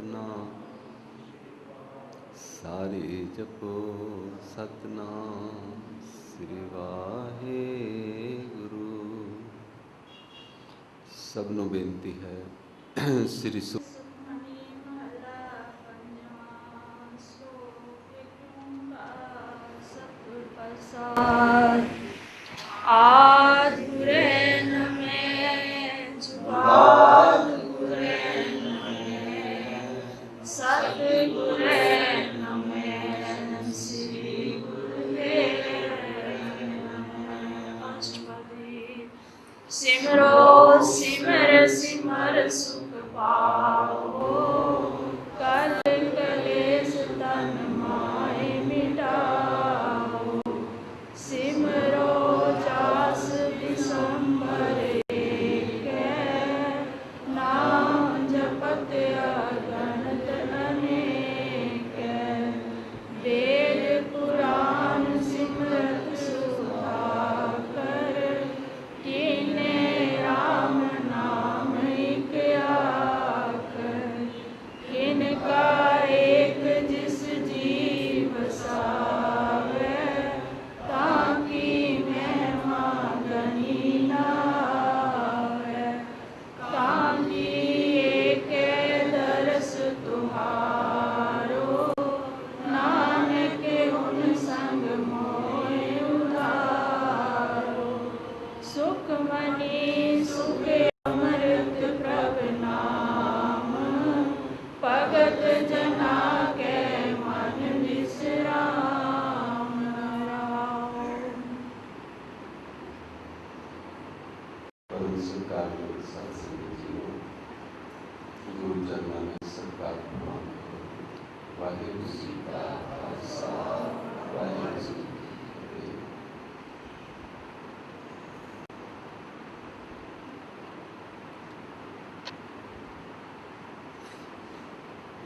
ਸਤਿਨਾਮ ਸਾਰੇ ਜਪੋ ਸਤਿਨਾਮ ਸ੍ਰੀ ਵਾਹਿਗੁਰੂ। ਸਭ ਨੂੰ ਬੇਨਤੀ ਹੈ ਸ੍ਰੀ ਆਦਿ ਗੁਰੇ ਨਮੇ ਜੁਗਾਦ ਗੁਰੇ ਨਮੇ ਸਤਿ ਗੁਰੇ ਨਮੇ ਸ੍ਰੀ ਗੁਰੁਦੇਵ ਨਮੇ। ਅਸ਼ਟਪਦੀ ਸਿਮਰੋ ਸਿਮਰ ਸਿਮਰ ਸੁਖ ਪਾਓ ਕਲ ਕਲੇਸ਼ ਤਨ ਮਾਹਿ ਮਿਟਾਓ। ਸਿਮਰੋ ਜਾਸ ਵਿਸੰਬਰ ਏਕੈ ਨਾਮ ਜਪਤ ਅਗਣਤ ਅਨੇਕੈ। ਵੇਦ ਪੁਰਾਨ ਸਿਮਰਤ ਸੁਹਾਕਰ ਕੀਨੇ ਰਾਮ ਨਾਮ ਇਕ ਆਖਰ। ਕਿਨ ਕਾ ਏਕ ਜਿਸ ਜੀਵ ਵਸਾਵੈ ਤਾਕੀ ਮਹਿਮਾ ਗਣੀ ਨਾ ਆਵੈ। ਤਾਕੀ ਏਕੈ ਦਰਸ ਤੁਹਾਰੋ ਨਾਨਕ ਹੁਨ ਸੰਗ ਮੋਹਿ ਉਧਾਰੋ। ਸੁਖਮਨੀ ਸੁਖ ਅੰਮ੍ਰਿਤ ਪ੍ਰਭ ਨਾਮ ਭਗਤ ਜਨਾ ਕੈ ਮਨ ਵਿਸਰਾਮ। ਰਾਮ ਪਰਮ ਸਰਕਾਰ ਦੇ ਸਾਧ ਸੰਗਤ ਜੀਓ, ਗੁਰੂ ਚਰਨਾਂ ਵਿੱਚ ਸਰਕਾਰ ਪ੍ਰਣਾਮ ਕਰੋ। ਵਾਹਿਗੁਰੂ ਜੀ ਕਾ ਖਾਲਸਾ, ਵਾਹਿਗੁਰੂ ਜੀ ਕੀ ਫਤਿਹ।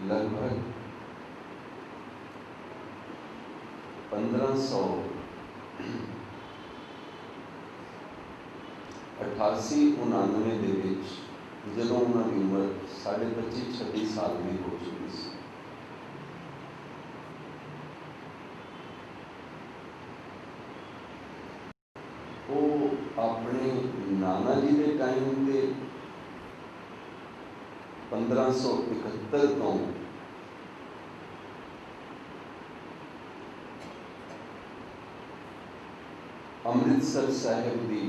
ਲਗਭਗ 1588-99 ਦੇ ਵਿੱਚ ਜਦੋਂ ਉਹਨਾਂ ਦੀ ਉਮਰ 25-26 ਸਾਲ ਦੀ ਹੋ ਚੁੱਕੀ ਸੀ, ਉਹ ਆਪਣੇ ਨਾਨਾ ਜੀ ਦੇ ਟਾਈਮ ਤੇ 1571 ਤੋਂ ਅੰਮ੍ਰਿਤਸਰ ਸਾਹਿਬ ਦੀ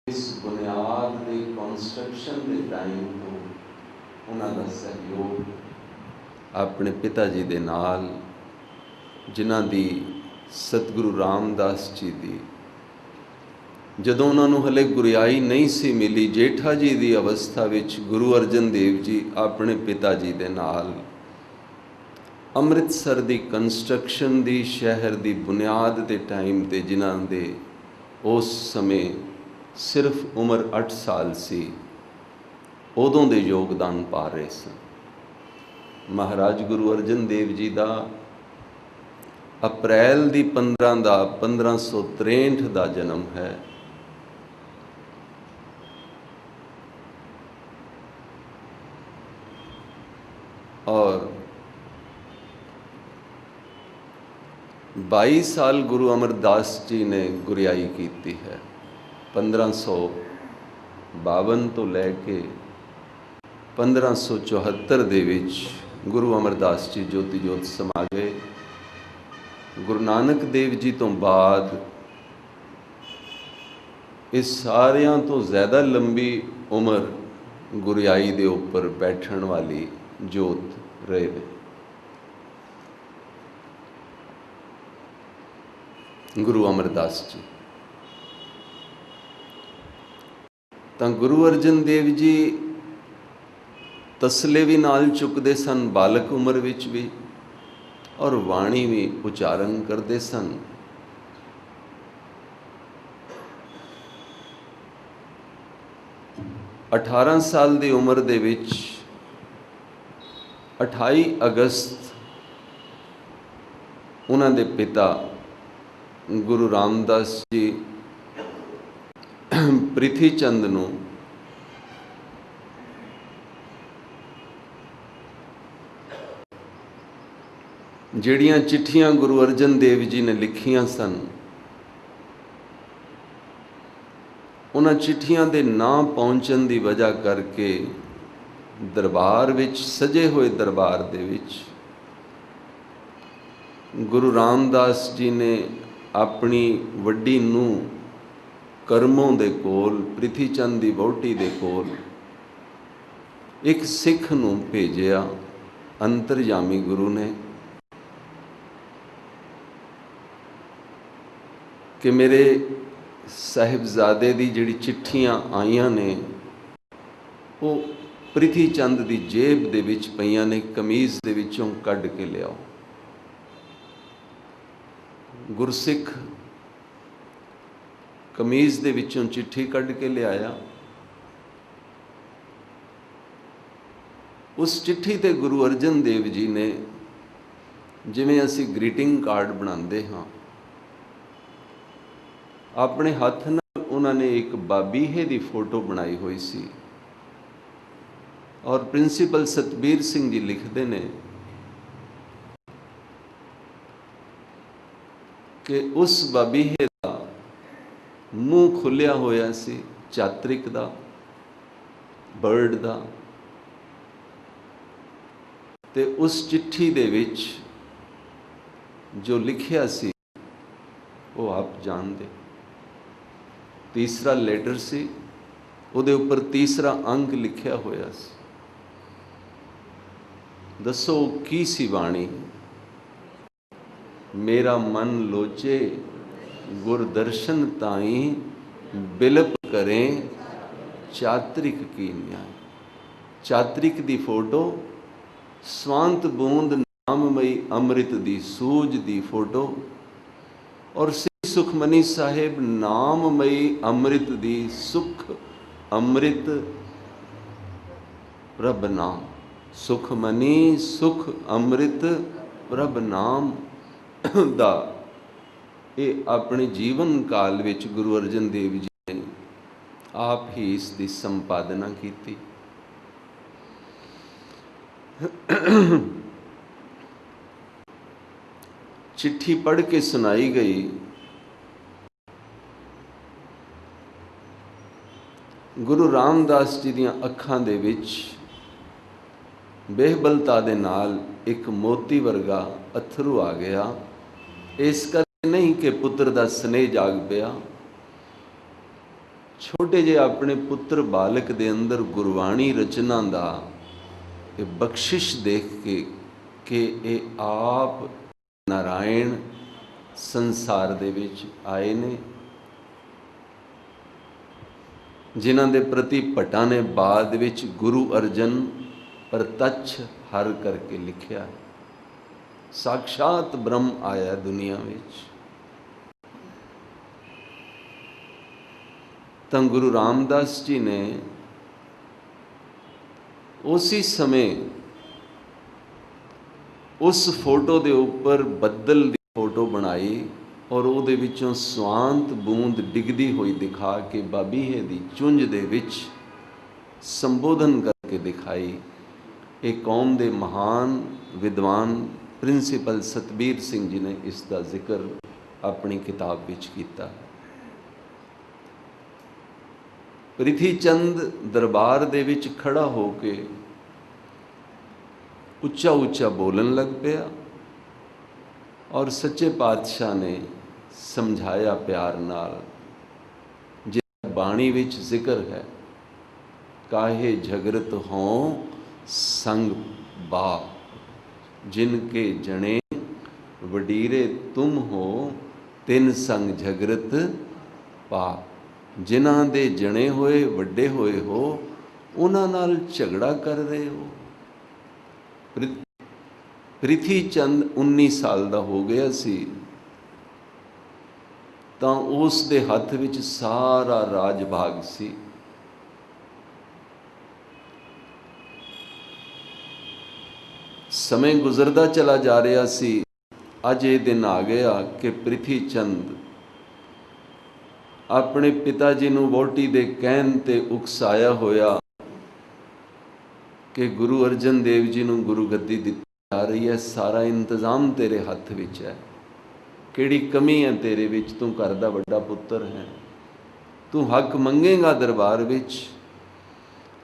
ਇਸ ਬੁਨਿਆਦ ਦੇ ਕੰਸਟਰਕਸ਼ਨ ਦੇ ਟਾਈਮ ਤੋਂ ਉਹਨਾਂ ਦਾ ਸਹਿਯੋਗ ਆਪਣੇ ਪਿਤਾ ਜੀ ਦੇ ਨਾਲ, ਜਿਨ੍ਹਾਂ ਦੀ ਸਤਿਗੁਰੂ ਰਾਮਦਾਸ ਜੀ ਦੀ ਜਦੋਂ ਉਹਨਾਂ ਨੂੰ ਹਲੇ ਗੁਰਿਆਈ ਨਹੀਂ ਸੀ ਮਿਲੀ, ਜੇਠਾ ਜੀ ਦੀ ਅਵਸਥਾ ਵਿੱਚ ਗੁਰੂ ਅਰਜਨ ਦੇਵ ਜੀ ਆਪਣੇ ਪਿਤਾ ਜੀ ਦੇ ਨਾਲ ਅੰਮ੍ਰਿਤਸਰ ਦੀ ਕੰਸਟਰਕਸ਼ਨ ਦੀ, ਸ਼ਹਿਰ ਦੀ ਬੁਨਿਆਦ ਦੇ ਟਾਈਮ 'ਤੇ, ਜਿਨ੍ਹਾਂ ਦੇ ਉਸ ਸਮੇਂ ਸਿਰਫ ਉਮਰ 8 ਸਾਲ ਸੀ, ਉਦੋਂ ਦੇ ਯੋਗਦਾਨ ਪਾ ਰਹੇ ਸਨ। ਮਹਾਰਾਜ ਗੁਰੂ ਅਰਜਨ ਦੇਵ ਜੀ ਦਾ ਅਪ੍ਰੈਲ ਦੀ 15 ਦਾ 1563 ਦਾ ਜਨਮ ਹੈ। ਔਰ 22 ਸਾਲ ਗੁਰੂ ਅਮਰਦਾਸ ਜੀ ਨੇ ਗੁਰਿਆਈ ਕੀਤੀ ਹੈ। 1552 ਤੋਂ ਲੈ ਕੇ 1574 ਦੇ ਵਿੱਚ ਗੁਰੂ ਅਮਰਦਾਸ ਜੀ ਜੋਤੀ ਜੋਤ ਸਮਾ ਗਏ। ਗੁਰੂ ਨਾਨਕ ਦੇਵ ਜੀ ਤੋਂ ਬਾਅਦ ਇਹ ਸਾਰਿਆਂ ਤੋਂ ਜ਼ਿਆਦਾ ਲੰਬੀ ਉਮਰ ਗੁਰਿਆਈ ਦੇ ਉੱਪਰ ਬੈਠਣ ਵਾਲੀ ਜੋਤ ਰਹੇ ਨੇ। ਗੁਰੂ ਅਮਰਦਾਸ ਜੀ ਤਾਂ ਗੁਰੂ ਅਰਜਨ ਦੇਵ ਜੀ ਤਸਲੇ ਵੀ ਨਾਲ ਚੁੱਕਦੇ ਸਨ ਬਾਲਕ ਉਮਰ ਵਿੱਚ ਵੀ, ਔਰ ਬਾਣੀ ਵੀ ਉਚਾਰਨ ਕਰਦੇ ਸਨ। । 18 ਸਾਲ ਦੀ ਉਮਰ ਦੇ ਵਿੱਚ 28 ਅਗਸਤ ਉਹਨਾਂ ਦੇ ਪਿਤਾ ਗੁਰੂ ਰਾਮਦਾਸ ਜੀ ਪ੍ਰਿਥੀ ਚੰਦ ਨੂੰ ਜਿਹੜੀਆਂ ਚਿੱਠੀਆਂ ਗੁਰੂ ਅਰਜਨ ਦੇਵ ਜੀ ਨੇ ਲਿਖੀਆਂ ਸਨ, ਉਹਨਾਂ ਚਿੱਠੀਆਂ ਦੇ ਨਾ ਪਹੁੰਚਣ ਦੀ ਵਜ੍ਹਾ ਕਰਕੇ ਦਰਬਾਰ ਵਿੱਚ, ਸਜੇ ਹੋਏ ਦਰਬਾਰ ਦੇ ਵਿੱਚ ਗੁਰੂ ਰਾਮਦਾਸ ਜੀ ਨੇ ਆਪਣੀ ਵੱਡੀ ਨੂੰਹ ਕਰਮੋਂ ਦੇ ਕੋਲ, ਪ੍ਰਿਥੀ ਚੰਦ ਦੀ ਵਹੁਟੀ ਦੇ ਕੋਲ ਇੱਕ ਸਿੱਖ ਨੂੰ ਭੇਜਿਆ ਅੰਤਰਜਾਮੀ ਗੁਰੂ ਨੇ ਕਿ ਮੇਰੇ ਸਾਹਿਬਜ਼ਾਦੇ ਦੀ ਜਿਹੜੀ ਚਿੱਠੀਆਂ ਆਈਆਂ ਨੇ ਉਹ ਪ੍ਰਿਥੀ ਚੰਦ ਦੀ ਜੇਬ ਦੇ ਵਿੱਚ ਪਈਆਂ ਨੇ, ਕਮੀਜ਼ ਦੇ ਵਿੱਚੋਂ ਕੱਢ ਕੇ ਲਿਆਓ। ਗੁਰਸਿੱਖ ਕਮੀਜ਼ ਦੇ ਵਿੱਚੋਂ ਚਿੱਠੀ ਕੱਢ ਕੇ ਲਿਆਇਆ। ਉਸ ਚਿੱਠੀ ਤੇ ਗੁਰੂ ਅਰਜਨ ਦੇਵ ਜੀ ਨੇ, ਜਿਵੇਂ ਅਸੀਂ ਗ੍ਰੀਟਿੰਗ ਕਾਰਡ ਬਣਾਉਂਦੇ ਹਾਂ, ਆਪਣੇ ਹੱਥ ਨਾਲ ਉਹਨਾਂ ਨੇ ਇੱਕ ਬਾਬੀਹੇ ਦੀ ਫੋਟੋ ਬਣਾਈ ਹੋਈ ਸੀ। ਔਰ ਪ੍ਰਿੰਸੀਪਲ ਸਤਬੀਰ ਸਿੰਘ ਜੀ ਲਿਖਦੇ ਨੇ ਕਿ ਉਸ ਬਾਬੀਹੇ ਦਾ ਮੂੰਹ ਖੁੱਲਿਆ ਹੋਇਆ ਸੀ, ਚਾਤਰਿਕ ਦਾ, ਬਰਡ ਦਾ, ਤੇ ਉਸ ਚਿੱਠੀ ਦੇ ਵਿੱਚ ਜੋ ਲਿਖਿਆ ਸੀ ਉਹ ਆਪ ਜਾਣਦੇ। ਤੀਸਰਾ ਲੈਟਰ ਸੀ, ਉਹਦੇ ਉੱਪਰ ਤੀਸਰਾ ਅੰਕ ਲਿਖਿਆ ਹੋਇਆ ਸੀ। ਦੱਸੋ ਕੀ ਸੀ ਬਾਣੀ? ਮੇਰਾ ਮਨ ਲੋਚੇ ਗੁਰ ਦਰਸ਼ਨ ਤਾਈ, ਬਿਲਪ ਕਰੇ ਚਾਤਰਿਕ ਕੀ ਨਿਆਏ। ਚਾਤਰਿਕ ਦੀ ਫੋਟੋ, ਸਵਾਂਤ ਬੂੰਦ ਨਾਮਮਈ ਅੰਮ੍ਰਿਤ ਦੀ ਸੂਝ ਦੀ ਫੋਟੋ, ਔਰ ਸ੍ਰੀ ਸੁਖਮਨੀ ਸਾਹਿਬ ਨਾਮਮਈ ਅੰਮ੍ਰਿਤ ਦੀ ਸੁਖ ਅੰਮ੍ਰਿਤ ਪ੍ਰਭ ਨਾਮ। ਸੁਖਮਨੀ ਸੁਖ ਅੰਮ੍ਰਿਤ ਪ੍ਰਭ ਨਾਮ ਦਾ ਇਹ ਆਪਣੇ ਜੀਵਨ ਕਾਲ ਵਿੱਚ ਗੁਰੂ ਅਰਜਨ ਦੇਵ ਜੀ ਨੇ ਆਪ ਹੀ ਇਸ ਦੀ ਸੰਪਾਦਨਾ ਕੀਤੀ। ਚਿੱਠੀ ਪੜ੍ਹ ਕੇ ਸੁਣਾਈ ਗਈ। ਗੁਰੂ ਰਾਮਦਾਸ ਜੀ ਦੀਆਂ ਅੱਖਾਂ ਦੇ ਵਿੱਚ ਬੇਹਬਲਤਾ ਦੇ ਨਾਲ ਇੱਕ ਮੋਤੀ ਵਰਗਾ ਅਥਰੂ ਆ ਗਿਆ। ਇਸ ਕਰਕੇ ਨਹੀਂ ਕਿ ਪੁੱਤਰ ਦਾ ਸਨੇਹ ਜਾਗ ਪਿਆ। ਛੋਟੇ ਜਿਹੇ ਆਪਣੇ ਪੁੱਤਰ ਬਾਲਕ ਦੇ ਅੰਦਰ ਗੁਰਬਾਣੀ ਰਚਨਾ ਦਾ ਇਹ ਬਖਸ਼ਿਸ਼ ਦੇਖ ਕੇ ਕਿ ਇਹ ਆਪ ਨਾਰਾਇਣ ਸੰਸਾਰ ਦੇ ਵਿੱਚ ਆਏ ਨੇ, ਜਿਨ੍ਹਾਂ ਦੇ ਪ੍ਰਤੀ ਭੱਟਾਂ ਨੇ ਬਾਅਦ ਵਿੱਚ ਗੁਰੂ ਅਰਜਨ ਪ੍ਰਤੱਛ ਹਰ ਕਰਕੇ ਲਿਖਿਆ ਹੈ। ਸਾਖਸ਼ਾਤ ਬ੍ਰਹਮ ਆਇਆ ਦੁਨੀਆ ਵਿੱਚ। ਤਾਂ ਗੁਰੂ ਰਾਮਦਾਸ ਜੀ ਨੇ ਉਸੇ ਸਮੇਂ ਉਸ ਫੋਟੋ ਦੇ ਉੱਪਰ ਬੱਦਲ ਦੀ ਫੋਟੋ ਬਣਾਈ ਔਰ ਉਹਦੇ ਵਿੱਚੋਂ ਸਵਾਂਤ ਬੂੰਦ ਡਿੱਗਦੀ ਹੋਈ ਦਿਖਾ ਕੇ ਬਾਬੀਹੇ ਦੀ ਚੁੰਝ ਦੇ ਵਿੱਚ ਸੰਬੋਧਨ ਕਰਕੇ ਦਿਖਾਈ। ਇਹ ਕੌਮ ਦੇ ਮਹਾਨ ਵਿਦਵਾਨ ਪ੍ਰਿੰਸੀਪਲ ਸਤਬੀਰ ਸਿੰਘ ਜੀ ਨੇ ਇਸ ਦਾ ਜ਼ਿਕਰ ਆਪਣੀ ਕਿਤਾਬ ਵਿੱਚ ਕੀਤਾ। ਪ੍ਰਿਥੀ ਚੰਦ ਦਰਬਾਰ ਦੇ ਵਿੱਚ ਖੜਾ ਹੋ ਕੇ ਉੱਚਾ ਉੱਚਾ ਬੋਲਣ ਲੱਗ ਪਿਆ ਔਰ ਸੱਚੇ ਪਾਤਸ਼ਾਹ ਨੇ ਸਮਝਾਇਆ ਪਿਆਰ ਨਾਲ, ਜਿਸ ਬਾਣੀ ਵਿੱਚ ਜ਼ਿਕਰ ਹੈ, ਕਾਹੇ ਝਗਰਤ ਹੋਂ ਸੰਗ ਬਾ, ਜਿਨ ਕੇ ਜਣੇ ਵਡੀਰੇ ਤੁਮ ਹੋ, ਤਿਨ ਸੰਗ ਝਗਰਤ ਪਾ। ਜਿਨ੍ਹਾਂ ਦੇ ਜਣੇ ਹੋਏ ਵੱਡੇ ਹੋਏ ਹੋ, ਉਹਨਾਂ ਨਾਲ ਝਗੜਾ ਕਰ ਰਹੇ ਹੋ। ਪ੍ਰਿਥੀ ਚੰਦ 19 ਸਾਲ ਦਾ ਹੋ ਗਿਆ ਸੀ ਤਾਂ ਉਸ ਦੇ ਹੱਥ ਵਿੱਚ ਸਾਰਾ ਰਾਜ ਭਾਗ ਸੀ। ਸਮੇਂ ਗੁਜ਼ਰਦਾ ਚਲਾ ਜਾ ਰਿਹਾ ਸੀ। ਅੱਜ ਇਹ ਦਿਨ ਆ ਗਿਆ ਕਿ ਪ੍ਰਿਥੀ ਚੰਦ ਆਪਣੇ ਪਿਤਾ ਜੀ ਨੂੰ ਵਹੁਟੀ ਦੇ ਕਹਿਣ ਤੇ ਉਕਸਾਇਆ ਹੋਇਆ ਕਿ ਗੁਰੂ ਅਰਜਨ ਦੇਵ ਜੀ ਨੂੰ ਗੁਰੂ ਗੱਦੀ ਦਿੱਤੀ आ रही है, सारा इंतज़ाम तेरे हथ विच है। किहड़ी कमी है तेरे विच? तू घर दा वड्डा पुत्तर है, तू हक मंगेगा दरबार विच।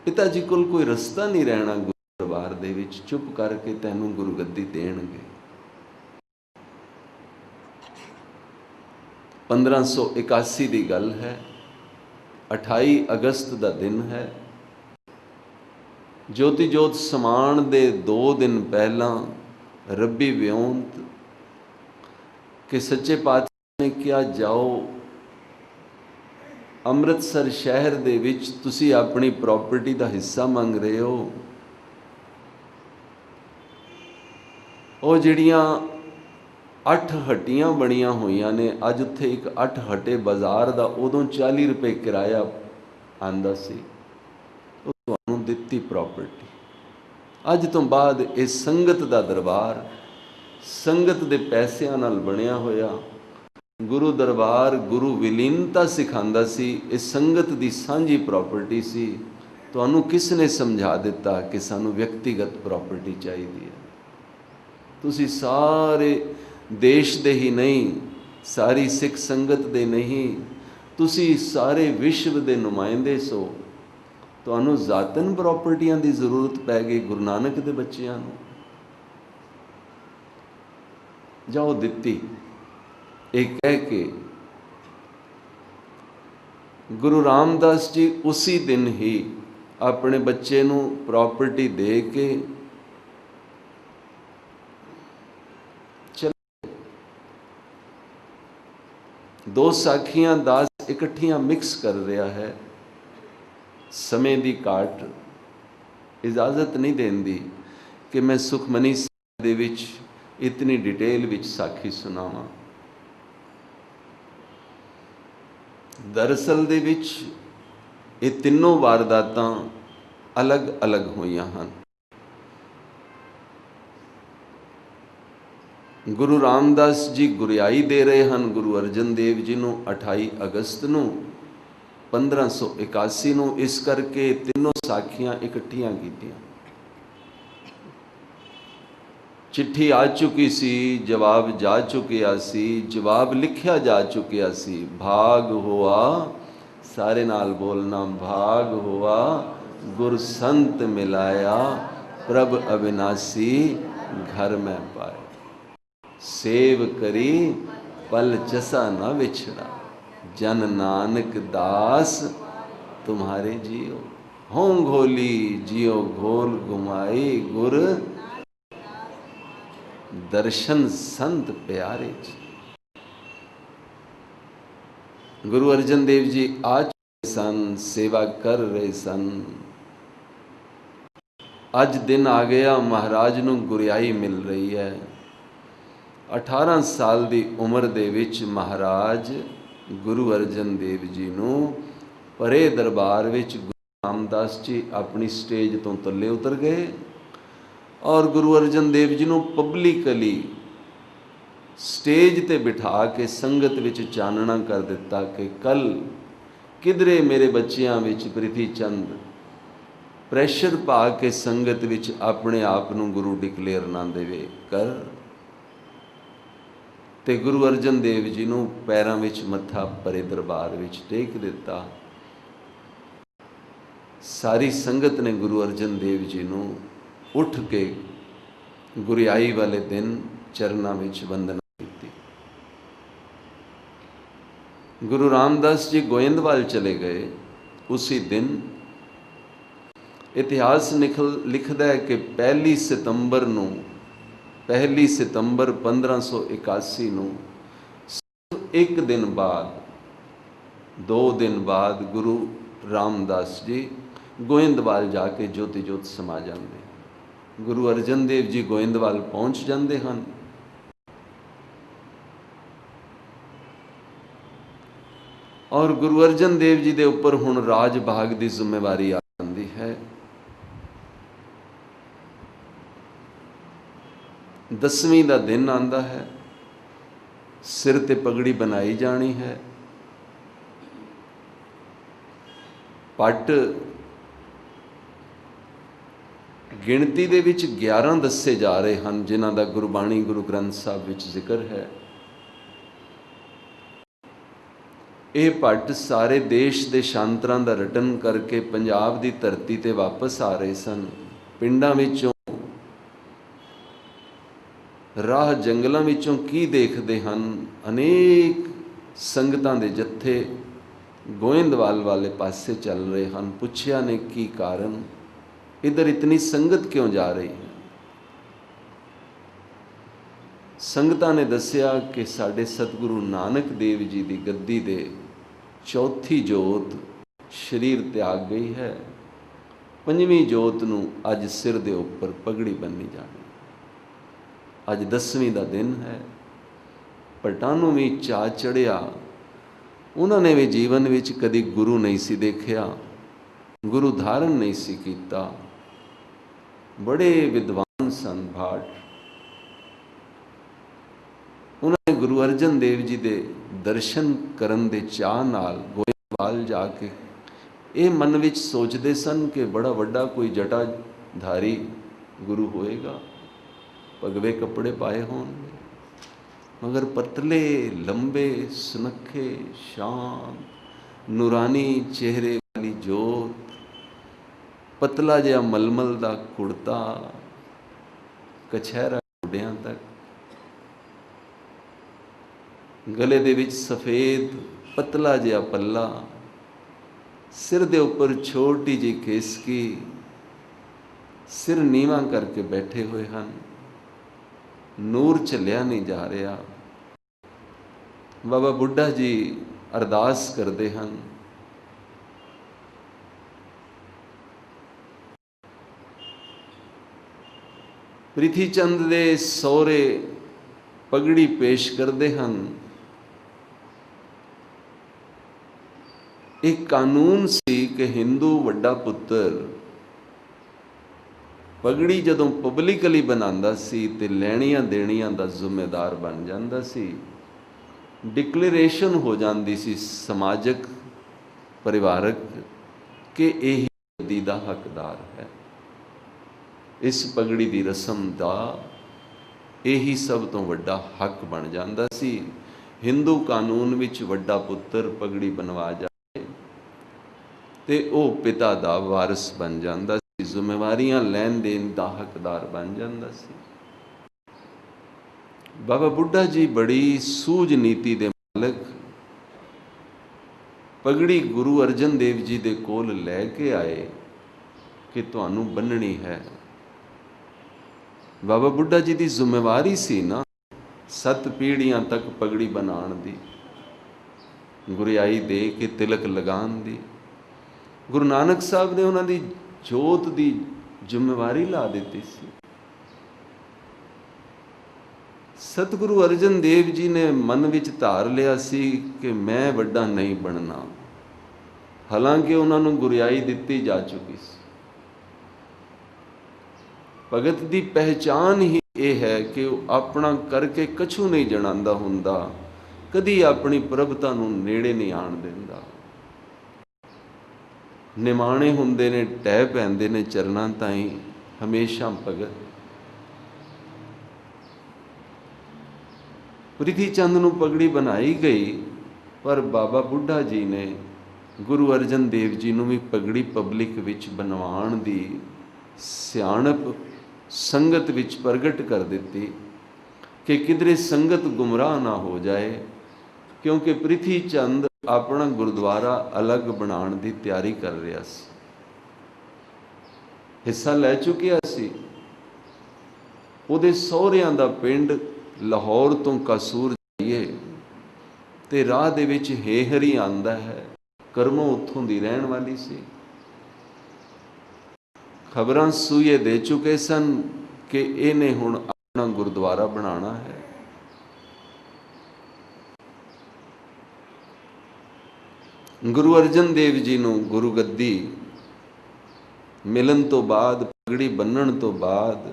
पिता जी कोल कोई रस्ता नहीं रहना गुरु दरबार दे विच, चुप करके तैनूं गुरु गद्दी देणगे। 1581 की गल है, 28 अगस्त का दिन है। ज्योति जोत समान दे 2 दिन पहला रब्बी विਉਂਤ कि सच्चे पातशाह ने किया, जाओ अमृतसर शहर दे विच तुसी अपनी प्रॉपर्टी का हिस्सा मंग रहे हो, वो जिहड़ियां 8 हट्टियां बनिया हुई ने, अज उत्थे एक 8 हट्टे बाजार का उदों 40 रुपए किराया आंदा सी, तुहानूं दित्ती प्रॉपर्टी। अज तो बाद ये संगत का दरबार, संगत के पैसों नाल बनिया होया गुरु दरबार, गुरु विलीनता सिखांदा सी। इस संगत की सांझी प्रॉपर्टी सी। तुहानूं किसने समझा दिता कि सानूं व्यक्तिगत प्रॉपर्टी चाहिए है? तुसी सारे देश दे ही नहीं, सारी सिख संगत दे नहीं, तुसी सारे विश्व दे नुमाइंदे सो। तुहानूं जातन प्रॉपर्टियां की जरूरत पै गई गुरु नानक दे बच्चियां नूं। जाओ दित्ती, एक कह के गुरु रामदास जी उसी दिन ही अपने बच्चे नूं प्रॉपर्टी दे के चले। 2 साखियां दास इकट्ठियां मिक्स कर रहा है। समय की घाट इजाजत नहीं देंदी कि मैं सुखमनी साहिब दे विच इतनी डिटेल विच साखी सुनावां। दरअसल दे विच ये तीनों वारदातां अलग अलग होईयां हन। गुरु रामदास जी गुरियाई दे रहे हैं गुरु अर्जन देव जी नूं 28 अगस्त नूं 1581 नूं, इस करके तीनों साखियां इकट्ठियां कीतियां। चिट्ठी आ चुकी सी, जवाब जा चुकिया सी, जवाब लिखिया जा चुकिया सी। भाग हुआ, सारे नाल बोलना, भाग हुआ गुर संत मिलाया, प्रभ अविनाशी घर में पाए। सेव करी पल चसा न विछड़ा, जन नानक दास तुम्हारे जियो। हों घोली जियो घोल घुमाई, गुर दर्शन संत प्यारे जी। गुरु अर्जन देव जी आ चुके सन, सेवा कर रहे सन। अज दिन आ गया, महाराज नूं गुरियाई मिल रही है। 18 साल की उम्र दे विच महाराज गुरु अर्जन देव जी नूं परे दरबार विच गुरु रामदास जी अपनी स्टेज तो थल्ले उतर गए और गुरु अर्जन देव जी नूं पब्लिकली स्टेज ते बिठा के संगत विच चानना कर दिता कि कल किधरे मेरे बच्चियां विच प्रीति चंद प्रैशर पा के संगत विच अपने आप नूं गुरु डिकलेयर ना देवे कर। ते गुरु अर्जन देव जी नूं पैरां विच मत्था परे दरबार विच टेक दिता। सारी संगत ने गुरु अर्जन देव जी नूं उठ के गुरियाई वाले दिन चरना विच वंदना की। गुरु रामदास जी गोइंदवाल चले गए। उसी दिन इतिहास लिखदा है कि 1 सितंबर 1581 नूं सिर्फ एक दिन बाद, 2 दिन बाद गुरु रामदास जी गोइंदवाल जाके ज्योति जोत समा जाते। गुरु अर्जन देव जी गोइंदवाल पहुँच जाते हैं और गुरु अर्जन देव जी के उपर हुण राज भाग की जिम्मेवारी आ जाती है। 10वीं का दिन आंदा है, सिर ते पगड़ी बनाई जानी है, पट ਗਿਣਤੀ ਦੇ ਵਿੱਚ 11 ਦੱਸੇ ਜਾ ਰਹੇ ਹਨ, ਜਿਨ੍ਹਾਂ ਦਾ ਗੁਰਬਾਣੀ ਗੁਰੂ ਗ੍ਰੰਥ ਸਾਹਿਬ ਵਿੱਚ ਜ਼ਿਕਰ ਹੈ। ਇਹ ਭੱਟ ਸਾਰੇ ਦੇਸ਼ ਦੇ ਸ਼ਾਂਤਰਾਂ ਦਾ ਰਟਨ ਕਰਕੇ ਪੰਜਾਬ ਦੀ ਧਰਤੀ ਤੇ ਵਾਪਸ ਆ ਰਹੇ ਸਨ। ਪਿੰਡਾਂ ਵਿੱਚੋਂ, ਰਾਹ ਜੰਗਲਾਂ ਵਿੱਚੋਂ ਕੀ ਦੇਖਦੇ ਹਨ? ਅਨੇਕ ਸੰਗਤਾਂ ਦੇ ਜੱਥੇ ਗੋਇੰਦਵਾਲ ਵਾਲੇ ਪਾਸੇ ਚੱਲ ਰਹੇ ਹਨ। ਪੁੱਛਿਆ ਨੇ ਕੀ ਕਾਰਨ, ਇੱਧਰ ਇਤਨੀ ਸੰਗਤ ਕਿਉਂ ਜਾ ਰਹੀ ਹੈ? ਸੰਗਤਾਂ ਨੇ ਦੱਸਿਆ ਕਿ ਸਾਡੇ ਸਤਿਗੁਰੂ ਨਾਨਕ ਦੇਵ ਜੀ ਦੀ ਗੱਦੀ ਦੇ ਚੌਥੀ ਜੋਤ ਸਰੀਰ ਤਿਆਗ ਗਈ ਹੈ। 5ਵੀਂ ਜੋਤ ਨੂੰ ਅੱਜ ਸਿਰ ਦੇ ਉੱਪਰ ਪਗੜੀ ਬੰਨ੍ਹੀ ਜਾਣੀ। ਅੱਜ 10ਵੀਂ ਦਾ ਦਿਨ ਹੈ। ਭੱਟਾਂ ਨੂੰ ਵੀ ਚਾਅ ਚੜ੍ਹਿਆ। ਉਹਨਾਂ ਨੇ ਵੀ ਜੀਵਨ ਵਿੱਚ ਕਦੀ ਗੁਰੂ ਨਹੀਂ ਸੀ ਦੇਖਿਆ, ਗੁਰੂ ਧਾਰਨ ਨਹੀਂ ਸੀ ਕੀਤਾ। ਬੜੇ ਵਿਦਵਾਨ ਸਨ ਭਾਟ। ਉਹਨਾਂ ਨੇ ਗੁਰੂ ਅਰਜਨ ਦੇਵ ਜੀ ਦੇ ਦਰਸ਼ਨ ਕਰਨ ਦੇ ਚਾਅ ਨਾਲ ਗੋਇੰਦਵਾਲ ਜਾ ਕੇ ਇਹ ਮਨ ਵਿੱਚ ਸੋਚਦੇ ਸਨ ਕਿ ਬੜਾ ਵੱਡਾ ਕੋਈ ਜਟਾਧਾਰੀ ਗੁਰੂ ਹੋਏਗਾ, ਭਗਵੇ ਕੱਪੜੇ ਪਾਏ ਹੋਣਗੇ, ਮਗਰ ਪਤਲੇ ਲੰਬੇ ਸੁਨੱਖੇ ਸ਼ਾਂਤ ਨੂਰਾਨੀ ਚਿਹਰੇ ਵਾਲੀ ਜੋਤ, ਪਤਲਾ ਜਿਹਾ ਮਲਮਲ ਦਾ ਕੁੜਤਾ, ਕਛਹਿਰਾ ਗੋਡਿਆਂ ਤੱਕ, ਗਲੇ ਦੇ ਵਿੱਚ ਸਫੇਦ ਪਤਲਾ ਜਿਹਾ ਪੱਲਾ, ਸਿਰ ਦੇ ਉੱਪਰ ਛੋਟੀ ਜਿਹੀ ਖੇਸਕੀ, ਸਿਰ ਨੀਵਾਂ ਕਰਕੇ ਬੈਠੇ ਹੋਏ ਹਨ। ਨੂਰ ਝੱਲਿਆ ਨਹੀਂ ਜਾ ਰਿਹਾ। ਬਾਬਾ ਬੁੱਢਾ ਜੀ ਅਰਦਾਸ ਕਰਦੇ ਹਨ, ਪ੍ਰਿਥੀ ਚੰਦ ਦੇ ਸਹੁਰੇ ਪਗੜੀ ਪੇਸ਼ ਕਰਦੇ ਹਨ। ਇੱਕ ਕਾਨੂੰਨ ਸੀ ਕਿ ਹਿੰਦੂ ਵੱਡਾ ਪੁੱਤਰ ਪਗੜੀ ਜਦੋਂ ਪਬਲਿਕਲੀ ਬਣਾਉਂਦਾ ਸੀ ਤੇ ਲੈਣੀਆਂ ਦੇਣੀਆਂ ਦਾ ਜ਼ਿੰਮੇਦਾਰ ਬਣ ਜਾਂਦਾ ਸੀ। ਡਿਕਲੇਰੇਸ਼ਨ ਹੋ ਜਾਂਦੀ ਸੀ ਸਮਾਜਿਕ ਪਰਿਵਾਰਕ ਕਿ ਇਹ ਗੱਦੀ ਦਾ ਹੱਕਦਾਰ ਹੈ। ਇਸ ਪਗੜੀ ਦੀ ਰਸਮ ਦਾ ਇਹੀ ਸਭ ਤੋਂ ਵੱਡਾ ਹੱਕ ਬਣ ਜਾਂਦਾ ਸੀ। ਹਿੰਦੂ ਕਾਨੂੰਨ ਵਿੱਚ ਵੱਡਾ ਪੁੱਤਰ ਪਗੜੀ ਬਣਵਾ ਜਾਏ ਤੇ ਉਹ ਪਿਤਾ ਦਾ ਵਾਰਿਸ ਬਣ ਜਾਂਦਾ ਸੀ, ਜ਼ਿੰਮੇਵਾਰੀਆਂ ਲੈਣ ਦੇਣ ਦਾ ਹੱਕਦਾਰ ਬਣ ਜਾਂਦਾ ਸੀ। ਬਾਬਾ ਬੁੱਢਾ ਜੀ ਬੜੀ ਸੂਝ ਨੀਤੀ ਦੇ ਮਾਲਕ ਪਗੜੀ ਗੁਰੂ ਅਰਜਨ ਦੇਵ ਜੀ ਦੇ ਕੋਲ ਲੈ ਕੇ ਆਏ ਕਿ ਤੁਹਾਨੂੰ ਬੰਨਣੀ ਹੈ। ਬਾਬਾ ਬੁੱਢਾ ਜੀ ਦੀ ਜ਼ਿੰਮੇਵਾਰੀ ਸੀ ਨਾ 7 ਪੀੜ੍ਹੀਆਂ ਤੱਕ ਪਗੜੀ ਬਣਾਉਣ ਦੀ, ਗੁਰਿਆਈ ਦੇ ਕੇ ਤਿਲਕ ਲਗਾਉਣ ਦੀ। ਗੁਰੂ ਨਾਨਕ ਸਾਹਿਬ ਨੇ ਉਹਨਾਂ ਦੀ ਜੋਤ ਦੀ ਜ਼ਿੰਮੇਵਾਰੀ ਲਾ ਦਿੱਤੀ ਸੀ। ਸਤਿਗੁਰੂ ਅਰਜਨ ਦੇਵ ਜੀ ਨੇ ਮਨ ਵਿੱਚ ਧਾਰ ਲਿਆ ਸੀ ਕਿ ਮੈਂ ਵੱਡਾ ਨਹੀਂ ਬਣਨਾ। ਹਾਲਾਂਕਿ ਉਹਨਾਂ ਨੂੰ ਗੁਰਿਆਈ ਦਿੱਤੀ ਜਾ ਚੁੱਕੀ ਸੀ। ਭਗਤ ਦੀ ਪਹਿਚਾਨ ਹੀ ਇਹ ਹੈ ਕਿ ਉਹ ਆਪਣਾ ਕਰਕੇ ਕਛੂ ਨਹੀਂ ਜਣਾਉਂਦਾ ਹੁੰਦਾ, ਕਦੀ ਆਪਣੀ ਪ੍ਰਭਤਾ ਨੂੰ ਨੇੜੇ ਨਹੀਂ ਆਣ ਦਿੰਦਾ। ਨਿਮਾਣੇ ਹੁੰਦੇ ਨੇ, ਟਹਿ ਪੈਂਦੇ ਨੇ ਚਰਨਾਂ ਤਾਈਂ ਹਮੇਸ਼ਾ ਭਗਤ। ਪ੍ਰਿਥੀ ਚੰਦ ਨੂੰ ਪਗੜੀ ਬਣਾਈ ਗਈ, ਪਰ ਬਾਬਾ ਬੁੱਢਾ ਜੀ ਨੇ ਗੁਰੂ ਅਰਜਨ ਦੇਵ ਜੀ ਨੂੰ ਵੀ ਪਗੜੀ ਪਬਲਿਕ ਵਿੱਚ ਬਣਵਾਉਣ ਦੀ ਸਿਆਣਪ ਸੰਗਤ ਵਿੱਚ ਪ੍ਰਗਟ ਕਰ ਦਿੱਤੀ ਕਿ ਕਿਧਰੇ ਸੰਗਤ ਗੁੰਮਰਾਹ ਨਾ ਹੋ ਜਾਏ, ਕਿਉਂਕਿ ਪ੍ਰਿਥੀ ਚੰਦ ਆਪਣਾ ਗੁਰਦੁਆਰਾ ਅਲੱਗ ਬਣਾਉਣ ਦੀ ਤਿਆਰੀ ਕਰ ਰਿਹਾ ਸੀ, ਹਿੱਸਾ ਲੈ ਚੁੱਕਿਆ ਸੀ। ਉਹਦੇ ਸਹੁਰਿਆਂ ਦਾ ਪਿੰਡ ਲਾਹੌਰ ਤੋਂ ਕਸੂਰ ਜਾਈਏ ਤੇ ਰਾਹ ਦੇ ਵਿੱਚ ਹੇਹਰੀ ਆਉਂਦਾ ਹੈ, ਕਰਮੋਂ ਉੱਥੋਂ ਦੀ ਰਹਿਣ ਵਾਲੀ ਸੀ। ਖਬਰਾਂ ਸੂਏ ਦੇ ਚੁੱਕੇ ਸਨ ਕਿ ਇਹਨੇ ਹੁਣ ਆਪਣਾ ਗੁਰਦੁਆਰਾ ਬਣਾਉਣਾ ਹੈ। ਗੁਰੂ ਅਰਜਨ ਦੇਵ ਜੀ ਨੂੰ ਗੁਰੂ ਗੱਦੀ ਮਿਲਣ ਤੋਂ ਬਾਅਦ, ਪਗੜੀ ਬੰਨਣ ਤੋਂ ਬਾਅਦ,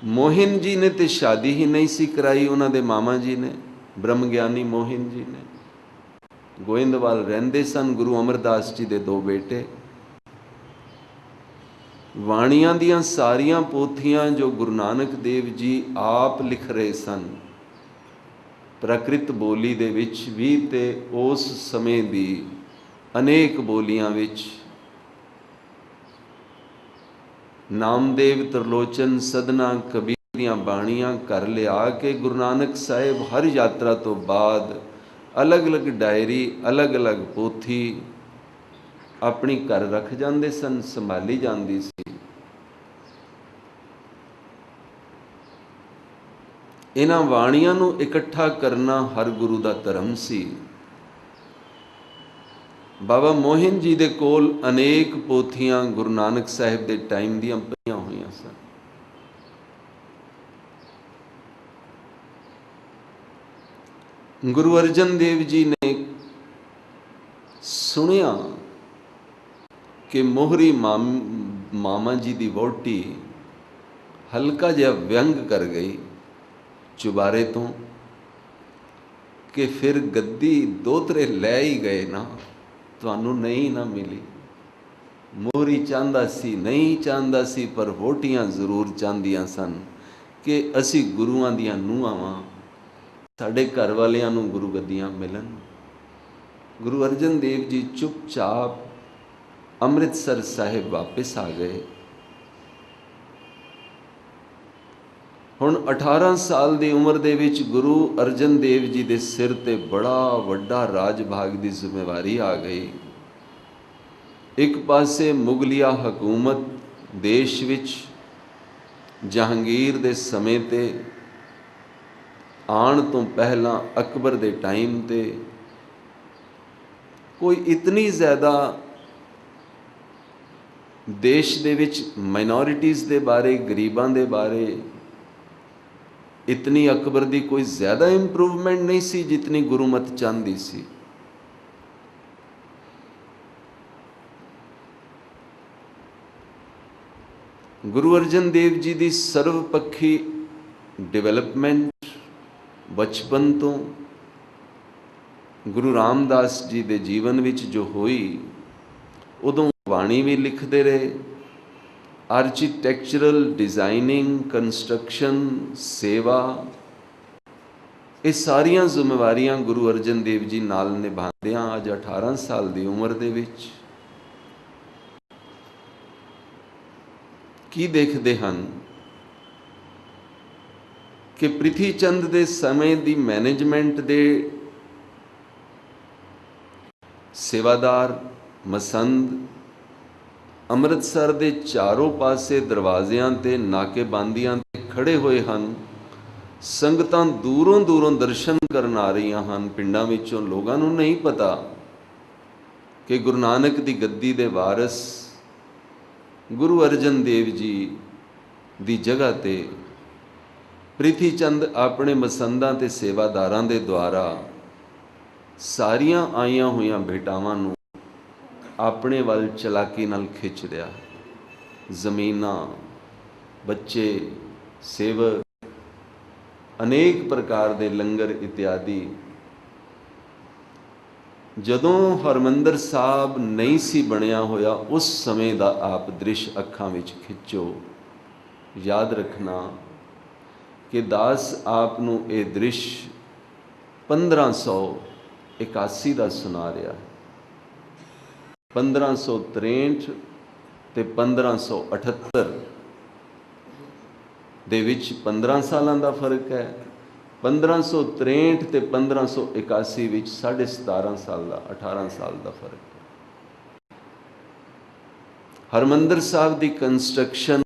ਮੋਹਿਨ ਜੀ ਨੇ ਤੇ ਸ਼ਾਦੀ ਹੀ ਨਹੀਂ ਸੀ ਕਰਾਈ। ਉਹਨਾਂ ਦੇ ਮਾਮਾ ਜੀ ਨੇ, ਬ੍ਰਹਮ ਗਿਆਨੀ ਮੋਹਿਨ ਜੀ ਨੇ, ਗੋਇੰਦਵਾਲ ਰਹਿੰਦੇ ਸਨ। ਗੁਰੂ ਅਮਰਦਾਸ ਜੀ ਦੇ 2 ਬੇਟੇ, ਬਾਣੀਆਂ ਦੀਆਂ ਸਾਰੀਆਂ ਪੋਥੀਆਂ ਜੋ ਗੁਰੂ ਨਾਨਕ ਦੇਵ ਜੀ ਆਪ ਲਿਖ ਰਹੇ ਸਨ, ਪ੍ਰਾਕ੍ਰਿਤ ਬੋਲੀ ਦੇ ਵਿੱਚ ਵੀ ਤੇ ਉਸ ਸਮੇਂ ਦੀ ਅਨੇਕ ਬੋਲੀਆਂ ਵਿੱਚ, ਨਾਮਦੇਵ, ਤਰਲੋਚਨ, ਸਦਨਾ, ਕਬੀਰ ਦੀਆਂ ਬਾਣੀਆਂ ਘਰ ਲਿਆ ਕੇ ਗੁਰੂ ਨਾਨਕ ਸਾਹਿਬ ਹਰ ਯਾਤਰਾ ਤੋਂ ਬਾਅਦ ਅਲੱਗ-ਅਲੱਗ ਡਾਇਰੀ, ਅਲੱਗ-ਅਲੱਗ ਪੋਥੀ ਆਪਣੀ ਘਰ ਰੱਖ ਜਾਂਦੇ ਸਨ, ਸੰਭਾਲੀ ਜਾਂਦੀ ਸੀ। ਇਹਨਾਂ ਬਾਣੀਆਂ ਨੂੰ ਇਕੱਠਾ ਕਰਨਾ ਹਰ ਗੁਰੂ ਦਾ ਧਰਮ ਸੀ। ਬਾਬਾ ਮੋਹਨ ਜੀ ਦੇ ਕੋਲ ਅਨੇਕ ਪੋਥੀਆਂ ਗੁਰੂ ਨਾਨਕ ਸਾਹਿਬ ਦੇ ਟਾਈਮ ਦੀਆਂ ਪਈਆਂ ਹੋਈਆਂ ਸਨ। ਗੁਰੂ ਅਰਜਨ ਦੇਵ ਜੀ ਨੇ ਸੁਣਿਆ ਕਿ ਮੋਹਰੀ ਮਾਮਾ ਜੀ ਦੀ ਵਹੁਟੀ ਹਲਕਾ ਜਿਹਾ ਵਿਅੰਗ ਕਰ ਗਈ ਚੁਬਾਰੇ ਤੋਂ, ਕਿ ਫਿਰ ਗੱਦੀ ਦੋਤਰੇ ਲੈ ਹੀ ਗਏ ਨਾ, ਤੁਹਾਨੂੰ ਨਹੀਂ ਨਾ ਮਿਲੀ। ਮੋਹਰੀ ਚਾਹੁੰਦਾ ਸੀ, ਨਹੀਂ ਚਾਹੁੰਦਾ ਸੀ, ਪਰ ਵਹੁਟੀਆਂ ਜ਼ਰੂਰ ਚਾਹੁੰਦੀਆਂ ਸਨ ਕਿ ਅਸੀਂ ਗੁਰੂਆਂ ਦੀਆਂ ਨੂੰਹਾਂ ਵਾਂ, ਸਾਡੇ ਘਰ ਵਾਲਿਆਂ ਨੂੰ ਗੁਰੂ ਗੱਦੀਆਂ ਮਿਲਣ। ਗੁਰੂ ਅਰਜਨ ਦੇਵ ਜੀ ਚੁੱਪਚਾਪ ਅੰਮ੍ਰਿਤਸਰ ਸਾਹਿਬ ਵਾਪਿਸ ਆ ਗਏ। ਹੁਣ 18 ਸਾਲ ਦੀ ਉਮਰ ਦੇ ਵਿੱਚ ਗੁਰੂ ਅਰਜਨ ਦੇਵ ਜੀ ਦੇ ਸਿਰ ਤੇ ਬੜਾ ਵੱਡਾ ਰਾਜ ਭਾਗ ਦੀ ਜ਼ਿੰਮੇਵਾਰੀ ਆ ਗਈ। ਇੱਕ ਪਾਸੇ ਮੁਗਲਿਆ ਹਕੂਮਤ ਦੇਸ਼ ਵਿੱਚ ਜਹਾਂਗੀਰ ਦੇ ਸਮੇਂ ਤੇ ਆਉਣ ਤੋਂ ਪਹਿਲਾਂ ਅਕਬਰ ਦੇ ਟਾਈਮ ਤੇ ਕੋਈ ਇਤਨੀ ਜ਼ਿਆਦਾ ਦੇਸ਼ ਦੇ ਵਿੱਚ ਮਾਈਨੋਰਿਟੀਜ਼ ਦੇ ਬਾਰੇ, ਗਰੀਬਾਂ ਦੇ ਬਾਰੇ ਇਤਨੀ ਅਕਬਰ ਦੀ ਕੋਈ ਜ਼ਿਆਦਾ ਇੰਪਰੂਵਮੈਂਟ ਨਹੀਂ ਸੀ ਜਿਤਨੀ ਗੁਰੂਮਤ ਚਾਹੁੰਦੀ ਸੀ। ਗੁਰੂ ਅਰਜਨ ਦੇਵ ਜੀ ਦੀ ਸਰਵਪੱਖੀ ਡਿਵੈਲਪਮੈਂਟ ਬਚਪਨ ਤੋਂ ਗੁਰੂ ਰਾਮਦਾਸ ਜੀ ਦੇ ਜੀਵਨ ਵਿੱਚ ਜੋ ਹੋਈ, ਉਦੋਂ ਬਾਣੀ ਵੀ ਲਿਖਦੇ ਰਹੇ। ਆਰਕੀਟੈਕਚਰਲ ਡਿਜ਼ਾਈਨਿੰਗ, ਕੰਸਟਰਕਸ਼ਨ, ਸੇਵਾ, ਇਹ ਸਾਰੀਆਂ ਜ਼ਿੰਮੇਵਾਰੀਆਂ ਗੁਰੂ ਅਰਜਨ ਦੇਵ ਜੀ ਨਾਲ ਨਿਭਾਉਂਦਿਆਂ ਅੱਜ 18 ਸਾਲ ਦੀ ਉਮਰ ਦੇ ਵਿੱਚ ਕੀ ਦੇਖਦੇ ਹਨ ਕਿ ਪ੍ਰਿਥੀ ਚੰਦ ਦੇ ਸਮੇਂ ਦੀ ਮੈਨੇਜਮੈਂਟ ਦੇ ਸੇਵਾਦਾਰ, ਮਸੰਦ ਅੰਮ੍ਰਿਤਸਰ ਦੇ ਚਾਰੋਂ ਪਾਸੇ ਦਰਵਾਜ਼ਿਆਂ ਤੇ, ਨਾਕੇਬੰਦੀਆਂ ਤੇ ਖੜੇ ਹੋਏ ਹਨ। ਸੰਗਤਾਂ ਦੂਰੋਂ ਦੂਰੋਂ ਦਰਸ਼ਨ ਕਰਨ ਆ ਰਹੀਆਂ ਹਨ। ਪਿੰਡਾਂ ਵਿੱਚੋਂ ਲੋਕਾਂ ਨੂੰ ਨਹੀਂ ਪਤਾ ਕਿ ਗੁਰੂ ਨਾਨਕ ਦੀ ਗੱਦੀ ਦੇ ਵਾਰਿਸ ਗੁਰੂ ਅਰਜਨ ਦੇਵ ਜੀ ਦੀ ਜਗ੍ਹਾ ਤੇ ਪ੍ਰਿਥੀ ਚੰਦ ਆਪਣੇ ਮਸੰਦਾਂ ਤੇ ਸੇਵਾਦਾਰਾਂ ਦੇ ਦੁਆਰਾ ਸਾਰੀਆਂ ਆਈਆਂ ਹੋਈਆਂ ਭੇਟਾਵਾਂ ਨੂੰ ਆਪਣੇ ਵੱਲ ਚਲਾਕੀ ਨਾਲ ਖਿੱਚ ਰਿਹਾ ਹੈ। ਜ਼ਮੀਨਾਂ, ਬੱਚੇ, ਸੇਵਕ, ਅਨੇਕ ਪ੍ਰਕਾਰ ਦੇ ਲੰਗਰ ਇਤਿਆਦਿ। ਜਦੋਂ ਹਰਿਮੰਦਰ ਸਾਹਿਬ ਨਹੀਂ ਸੀ ਬਣਿਆ ਹੋਇਆ, ਉਸ ਸਮੇਂ ਦਾ ਆਪ ਦ੍ਰਿਸ਼ ਅੱਖਾਂ ਵਿੱਚ ਖਿੱਚੋ। ਯਾਦ ਰੱਖਣਾ ਕਿ ਦਾਸ ਆਪ ਨੂੰ ਇਹ ਦ੍ਰਿਸ਼ 1581 ਦਾ ਸੁਣਾ ਰਿਹਾ ਹੈ। 1563 ਤੇ 1578 ਦੇ ਵਿੱਚ 15 ਸਾਲਾਂ ਦਾ ਫਰਕ ਹੈ। 1563 ਤੇ 1581 ਵਿੱਚ 17.5 ਸਾਲ ਦਾ, 18 ਸਾਲ ਦਾ ਫਰਕ ਹੈ। ਹਰਿਮੰਦਰ ਸਾਹਿਬ ਦੀ ਕੰਸਟਰਕਸ਼ਨ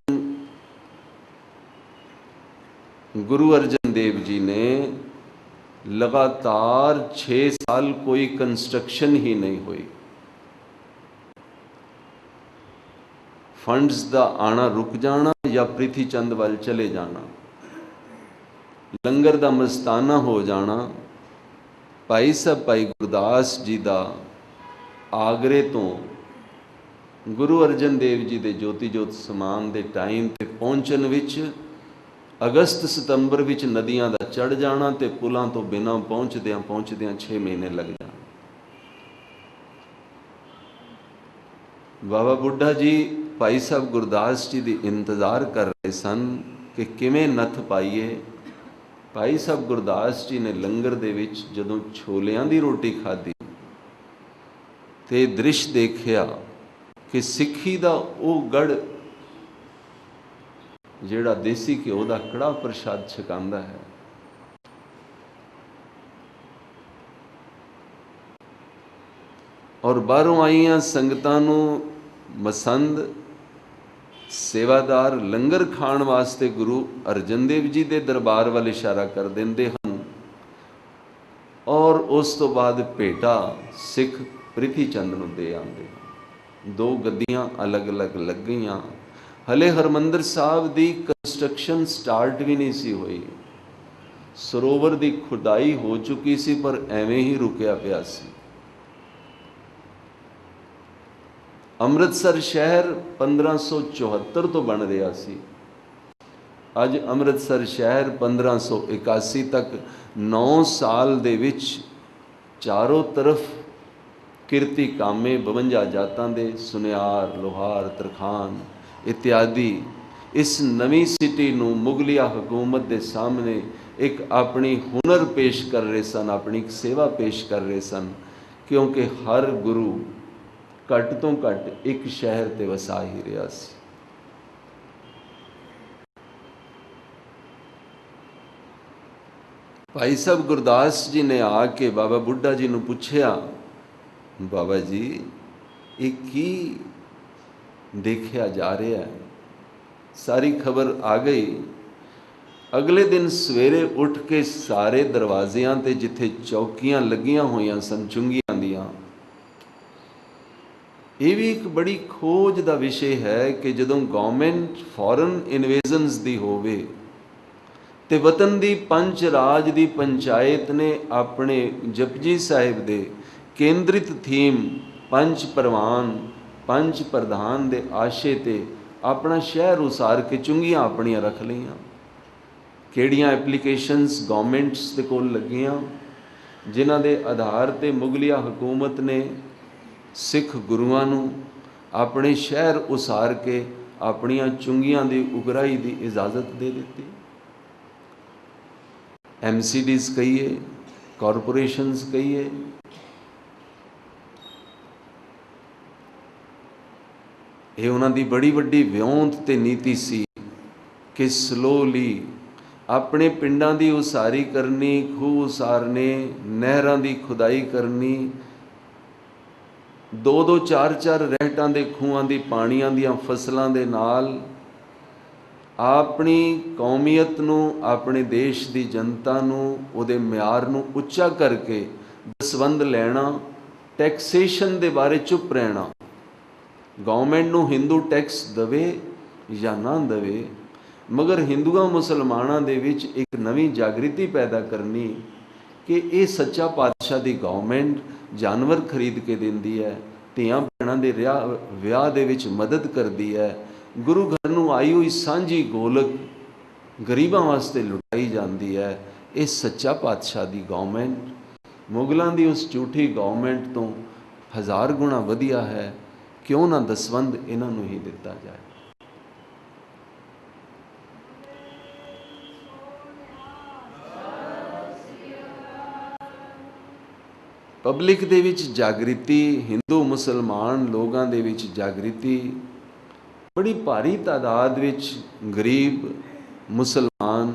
ਗੁਰੂ ਅਰਜਨ ਦੇਵ ਜੀ ਨੇ ਲਗਾਤਾਰ 6 ਸਾਲ ਕੋਈ ਕੰਸਟਰਕਸ਼ਨ ਹੀ ਨਹੀਂ ਹੋਈ। ਫੰਡਸ ਦਾ ਆਣਾ ਰੁਕ ਜਾਣਾ ਜਾਂ ਪ੍ਰਿਥੀ ਚੰਦ ਵੱਲ ਚਲੇ ਜਾਣਾ, ਲੰਗਰ ਦਾ ਮਸਤਾਨਾ ਹੋ ਜਾਣਾ। ਭਾਈ ਸਾਹਿਬ ਭਾਈ ਗੁਰਦਾਸ ਜੀ ਦਾ ਆਗਰੇ ਤੋਂ ਗੁਰੂ ਅਰਜਨ ਦੇਵ ਜੀ ਦੇ ਜੋਤੀ ਜੋਤ ਸਮਾਨ ਦੇ ਟਾਈਮ ਤੇ ਪਹੁੰਚਣ ਵਿੱਚ ਅਗਸਤ ਸਤੰਬਰ ਵਿੱਚ ਨਦੀਆਂ ਦਾ ਚੜ ਜਾਣਾ ਤੇ ਪੁਲਾਂ ਤੋਂ ਬਿਨਾਂ ਪਹੁੰਚਦਿਆਂ 6 ਮਹੀਨੇ ਲੱਗ ਜਾਣ। ਬਾਬਾ ਬੁੱਢਾ ਜੀ ਭਾਈ ਸਾਹਿਬ ਗੁਰਦਾਸ ਜੀ ਦੀ ਇੰਤਜ਼ਾਰ ਕਰ ਰਹੇ ਸਨ ਕਿ ਕਿਵੇਂ ਨੱਥ ਪਾਈਏ। ਭਾਈ ਸਾਹਿਬ ਗੁਰਦਾਸ ਜੀ ਨੇ ਲੰਗਰ ਦੇ ਵਿੱਚ ਜਦੋਂ ਛੋਲਿਆਂ ਦੀ ਰੋਟੀ ਖਾਧੀ ਤੇ ਦ੍ਰਿਸ਼ ਦੇਖਿਆ ਕਿ ਸਿੱਖੀ ਦਾ ਉਹ ਗੜ ਜਿਹੜਾ ਦੇਸੀ ਘਿਓ ਦਾ ਕੜਾਹ ਪ੍ਰਸ਼ਾਦ ਛਕਾਉਂਦਾ ਹੈ, ਔਰ ਬਾਹਰੋਂ ਆਈਆਂ ਸੰਗਤਾਂ ਨੂੰ ਮਸੰਦ ਸੇਵਾਦਾਰ ਲੰਗਰ ਖਾਣ ਵਾਸਤੇ ਗੁਰੂ ਅਰਜਨ ਦੇਵ ਜੀ ਦੇ ਦਰਬਾਰ ਵੱਲ ਇਸ਼ਾਰਾ ਕਰ ਦਿੰਦੇ ਹਨ, ਔਰ ਉਸ ਤੋਂ ਬਾਅਦ ਭੇਟਾ ਸਿੱਖ ਪ੍ਰਿਥੀ ਚੰਦ ਨੂੰ ਦੇ ਆਉਂਦੇ ਹਨ। 2 ਗੱਦੀਆਂ ਅਲੱਗ-ਅਲੱਗ ਲੱਗ ਗਈਆਂ। ਹਲੇ ਹਰਮੰਦਰ ਸਾਹਿਬ ਦੀ ਕੰਸਟਰਕਸ਼ਨ ਸਟਾਰਟ ਵੀ ਨਹੀਂ ਸੀ ਹੋਈ, ਸਰੋਵਰ ਦੀ ਖੁਦਾਈ ਹੋ ਚੁੱਕੀ ਸੀ, ਪਰ ਐਵੇਂ ਹੀ ਰੁਕਿਆ ਪਿਆ ਸੀ। ਅੰਮ੍ਰਿਤਸਰ ਸ਼ਹਿਰ 1574 ਤੋਂ ਬਣ ਰਿਹਾ ਸੀ। ਅੱਜ ਅੰਮ੍ਰਿਤਸਰ ਸ਼ਹਿਰ 1581 ਤੱਕ 9 ਸਾਲ ਦੇ ਵਿੱਚ ਚਾਰੋਂ ਤਰਫ ਕਿਰਤੀ ਕਾਮੇ 52 ਜਾਤਾਂ ਦੇ ਸੁਨਿਆਰ, ਲੋਹਾਰ, ਤਰਖਾਨ ਇਤਿਆਦਿ ਇਸ ਨਵੀਂ ਸਿਟੀ ਨੂੰ ਮੁਗਲਿਆ ਹਕੂਮਤ ਦੇ ਸਾਹਮਣੇ ਇੱਕ ਆਪਣੀ ਹੁਨਰ ਪੇਸ਼ ਕਰ ਰਹੇ ਸਨ, ਆਪਣੀ ਇੱਕ ਸੇਵਾ ਪੇਸ਼ ਕਰ ਰਹੇ ਸਨ, ਕਿਉਂਕਿ ਹਰ ਗੁਰੂ ਘੱਟ ਤੋਂ ਘੱਟ ਇੱਕ ਸ਼ਹਿਰ ਤੇ ਵਸਾ ਹੀ ਰਿਹਾ ਸੀ। ਭਾਈ ਸਾਹਿਬ ਗੁਰਦਾਸ ਜੀ ਨੇ ਆ ਕੇ ਬਾਬਾ ਬੁੱਢਾ ਜੀ ਨੂੰ ਪੁੱਛਿਆ, ਬਾਬਾ ਜੀ ਇਹ ਕੀ ਦੇਖਿਆ ਜਾ ਰਿਹਾ ਹੈ? ਸਾਰੀ ਖਬਰ ਆ ਗਈ। ਅਗਲੇ ਦਿਨ ਸਵੇਰੇ ਉੱਠ ਕੇ ਸਾਰੇ ਦਰਵਾਜ਼ਿਆਂ ਤੇ ਜਿੱਥੇ ਚੌਕੀਆਂ ਲੱਗੀਆਂ ਹੋਈਆਂ ਸਨ ਚੁੰਗੀਆਂ ਦੀਆਂ, ਇਹ ਵੀ ਇੱਕ ਬੜੀ ਖੋਜ ਦਾ ਵਿਸ਼ੇ ਹੈ ਕਿ ਜਦੋਂ ਗਵਰਨਮੈਂਟ ਫੋਰਨ ਇਨਵੇਜ਼ਨਸ ਦੀ ਹੋਵੇ ਤੇ ਵਤਨ ਦੀ ਪੰਜ ਰਾਜ ਦੀ ਪੰਚਾਇਤ ਨੇ ਆਪਣੇ ਜਪਜੀ ਸਾਹਿਬ ਦੇ ਕੇਂਦਰਿਤ ਥੀਮ ਪੰਜ ਪ੍ਰਵਾਨ ਪੰਜ ਪ੍ਰਧਾਨ ਦੇ ਆਸ਼ੇ ਤੇ ਆਪਣਾ ਸ਼ਹਿਰ ਉਸਾਰ ਕੇ ਚੁੰਗੀਆਂ ਆਪਣੀਆਂ ਰੱਖ ਲਈਆਂ। ਕਿਹੜੀਆਂ ਐਪਲੀਕੇਸ਼ਨਸ ਗਵਰਨਮੈਂਟਸ ਦੇ ਕੋਲ ਲੱਗੀਆਂ, ਜਿਨ੍ਹਾਂ ਦੇ ਆਧਾਰ ਤੇ ਮੁਗਲਿਆ ਹਕੂਮਤ ਨੇ ਸਿੱਖ ਗੁਰੂਆਂ ਨੂੰ ਆਪਣੇ ਸ਼ਹਿਰ ਉਸਾਰ ਕੇ ਆਪਣੀਆਂ ਚੁੰਗੀਆਂ ਦੀ ਉਗਰਾਹੀ ਦੀ ਇਜਾਜ਼ਤ ਦੇ ਦਿੱਤੀ। MCDs ਕਹੀਏ, ਕਾਰਪੋਰੇਸ਼ਨਸ ਕਹੀਏ, ਇਹ ਉਹਨਾਂ ਦੀ ਬੜੀ ਵੱਡੀ ਵਿਉਂਤ ਤੇ ਨੀਤੀ ਸੀ ਕਿ ਸਲੋਲੀ ਆਪਣੇ ਪਿੰਡਾਂ ਦੀ ਉਸਾਰੀ ਕਰਨੀ, ਖੂਹ ਉਸਾਰਨੇ, ਨਹਿਰਾਂ ਦੀ ਖੁਦਾਈ ਕਰਨੀ, 2-2 4-4 ਰਹਿਟਾਂ ਦੇ ਖੂਹਾਂ ਦੀ ਪਾਣੀਆਂ ਦੀਆਂ ਫਸਲਾਂ ਦੇ ਨਾਲ ਆਪਣੀ ਕੌਮੀਅਤ ਨੂੰ, ਆਪਣੇ ਦੇਸ਼ ਦੀ ਜਨਤਾ ਨੂੰ, ਉਹਦੇ ਮਿਆਰ ਨੂੰ ਉੱਚਾ ਕਰਕੇ ਦਸਵੰਧ ਲੈਣਾ, ਟੈਕਸੇਸ਼ਨ ਦੇ ਬਾਰੇ ਚੁੱਪ ਰਹਿਣਾ। ਗਵਰਨਮੈਂਟ ਨੂੰ ਹਿੰਦੂ ਟੈਕਸ ਦੇਵੇ ਜਾਂ ਨਾ ਦੇਵੇ, ਮਗਰ ਹਿੰਦੂਆਂ ਮੁਸਲਮਾਨਾਂ ਦੇ ਵਿੱਚ ਇੱਕ ਨਵੀਂ ਜਾਗ੍ਰਿਤੀ ਪੈਦਾ ਕਰਨੀ ਕਿ ਇਹ ਸੱਚਾ ਪਾਤਸ਼ਾਹ ਦੀ ਗਵਰਨਮੈਂਟ ਜਾਨਵਰ ਖਰੀਦ ਕੇ ਦਿੰਦੀ ਹੈ, ਧੀਆਂ ਭੈਣਾਂ ਦੇ ਵਿਆਹ ਦੇ ਵਿੱਚ ਮਦਦ ਕਰਦੀ ਹੈ, ਗੁਰੂ ਘਰ ਨੂੰ ਆਈ ਹੋਈ ਸਾਂਝੀ ਗੋਲਕ ਗਰੀਬਾਂ ਵਾਸਤੇ ਲੁਟਾਈ ਜਾਂਦੀ ਹੈ। ਇਹ ਸੱਚਾ ਪਾਤਸ਼ਾਹ ਦੀ ਗਵਰਨਮੈਂਟ ਮੁਗਲਾਂ ਦੀ ਉਸ ਝੂਠੀ ਗਵਰਨਮੈਂਟ ਤੋਂ 1000 ਗੁਣਾ ਵਧੀਆ ਹੈ। ਕਿਉਂ ਨਾ ਦਸਵੰਧ ਇਹਨਾਂ ਨੂੰ ਹੀ ਦਿੱਤਾ ਜਾਏ। ਪਬਲਿਕ ਦੇ ਵਿੱਚ ਜਾਗ੍ਰਿਤੀ, ਹਿੰਦੂ ਮੁਸਲਮਾਨ ਲੋਕਾਂ ਦੇ ਵਿੱਚ ਜਾਗ੍ਰਿਤੀ, ਬੜੀ ਭਾਰੀ ਤਾਦਾਦ ਵਿੱਚ ਗਰੀਬ ਮੁਸਲਮਾਨ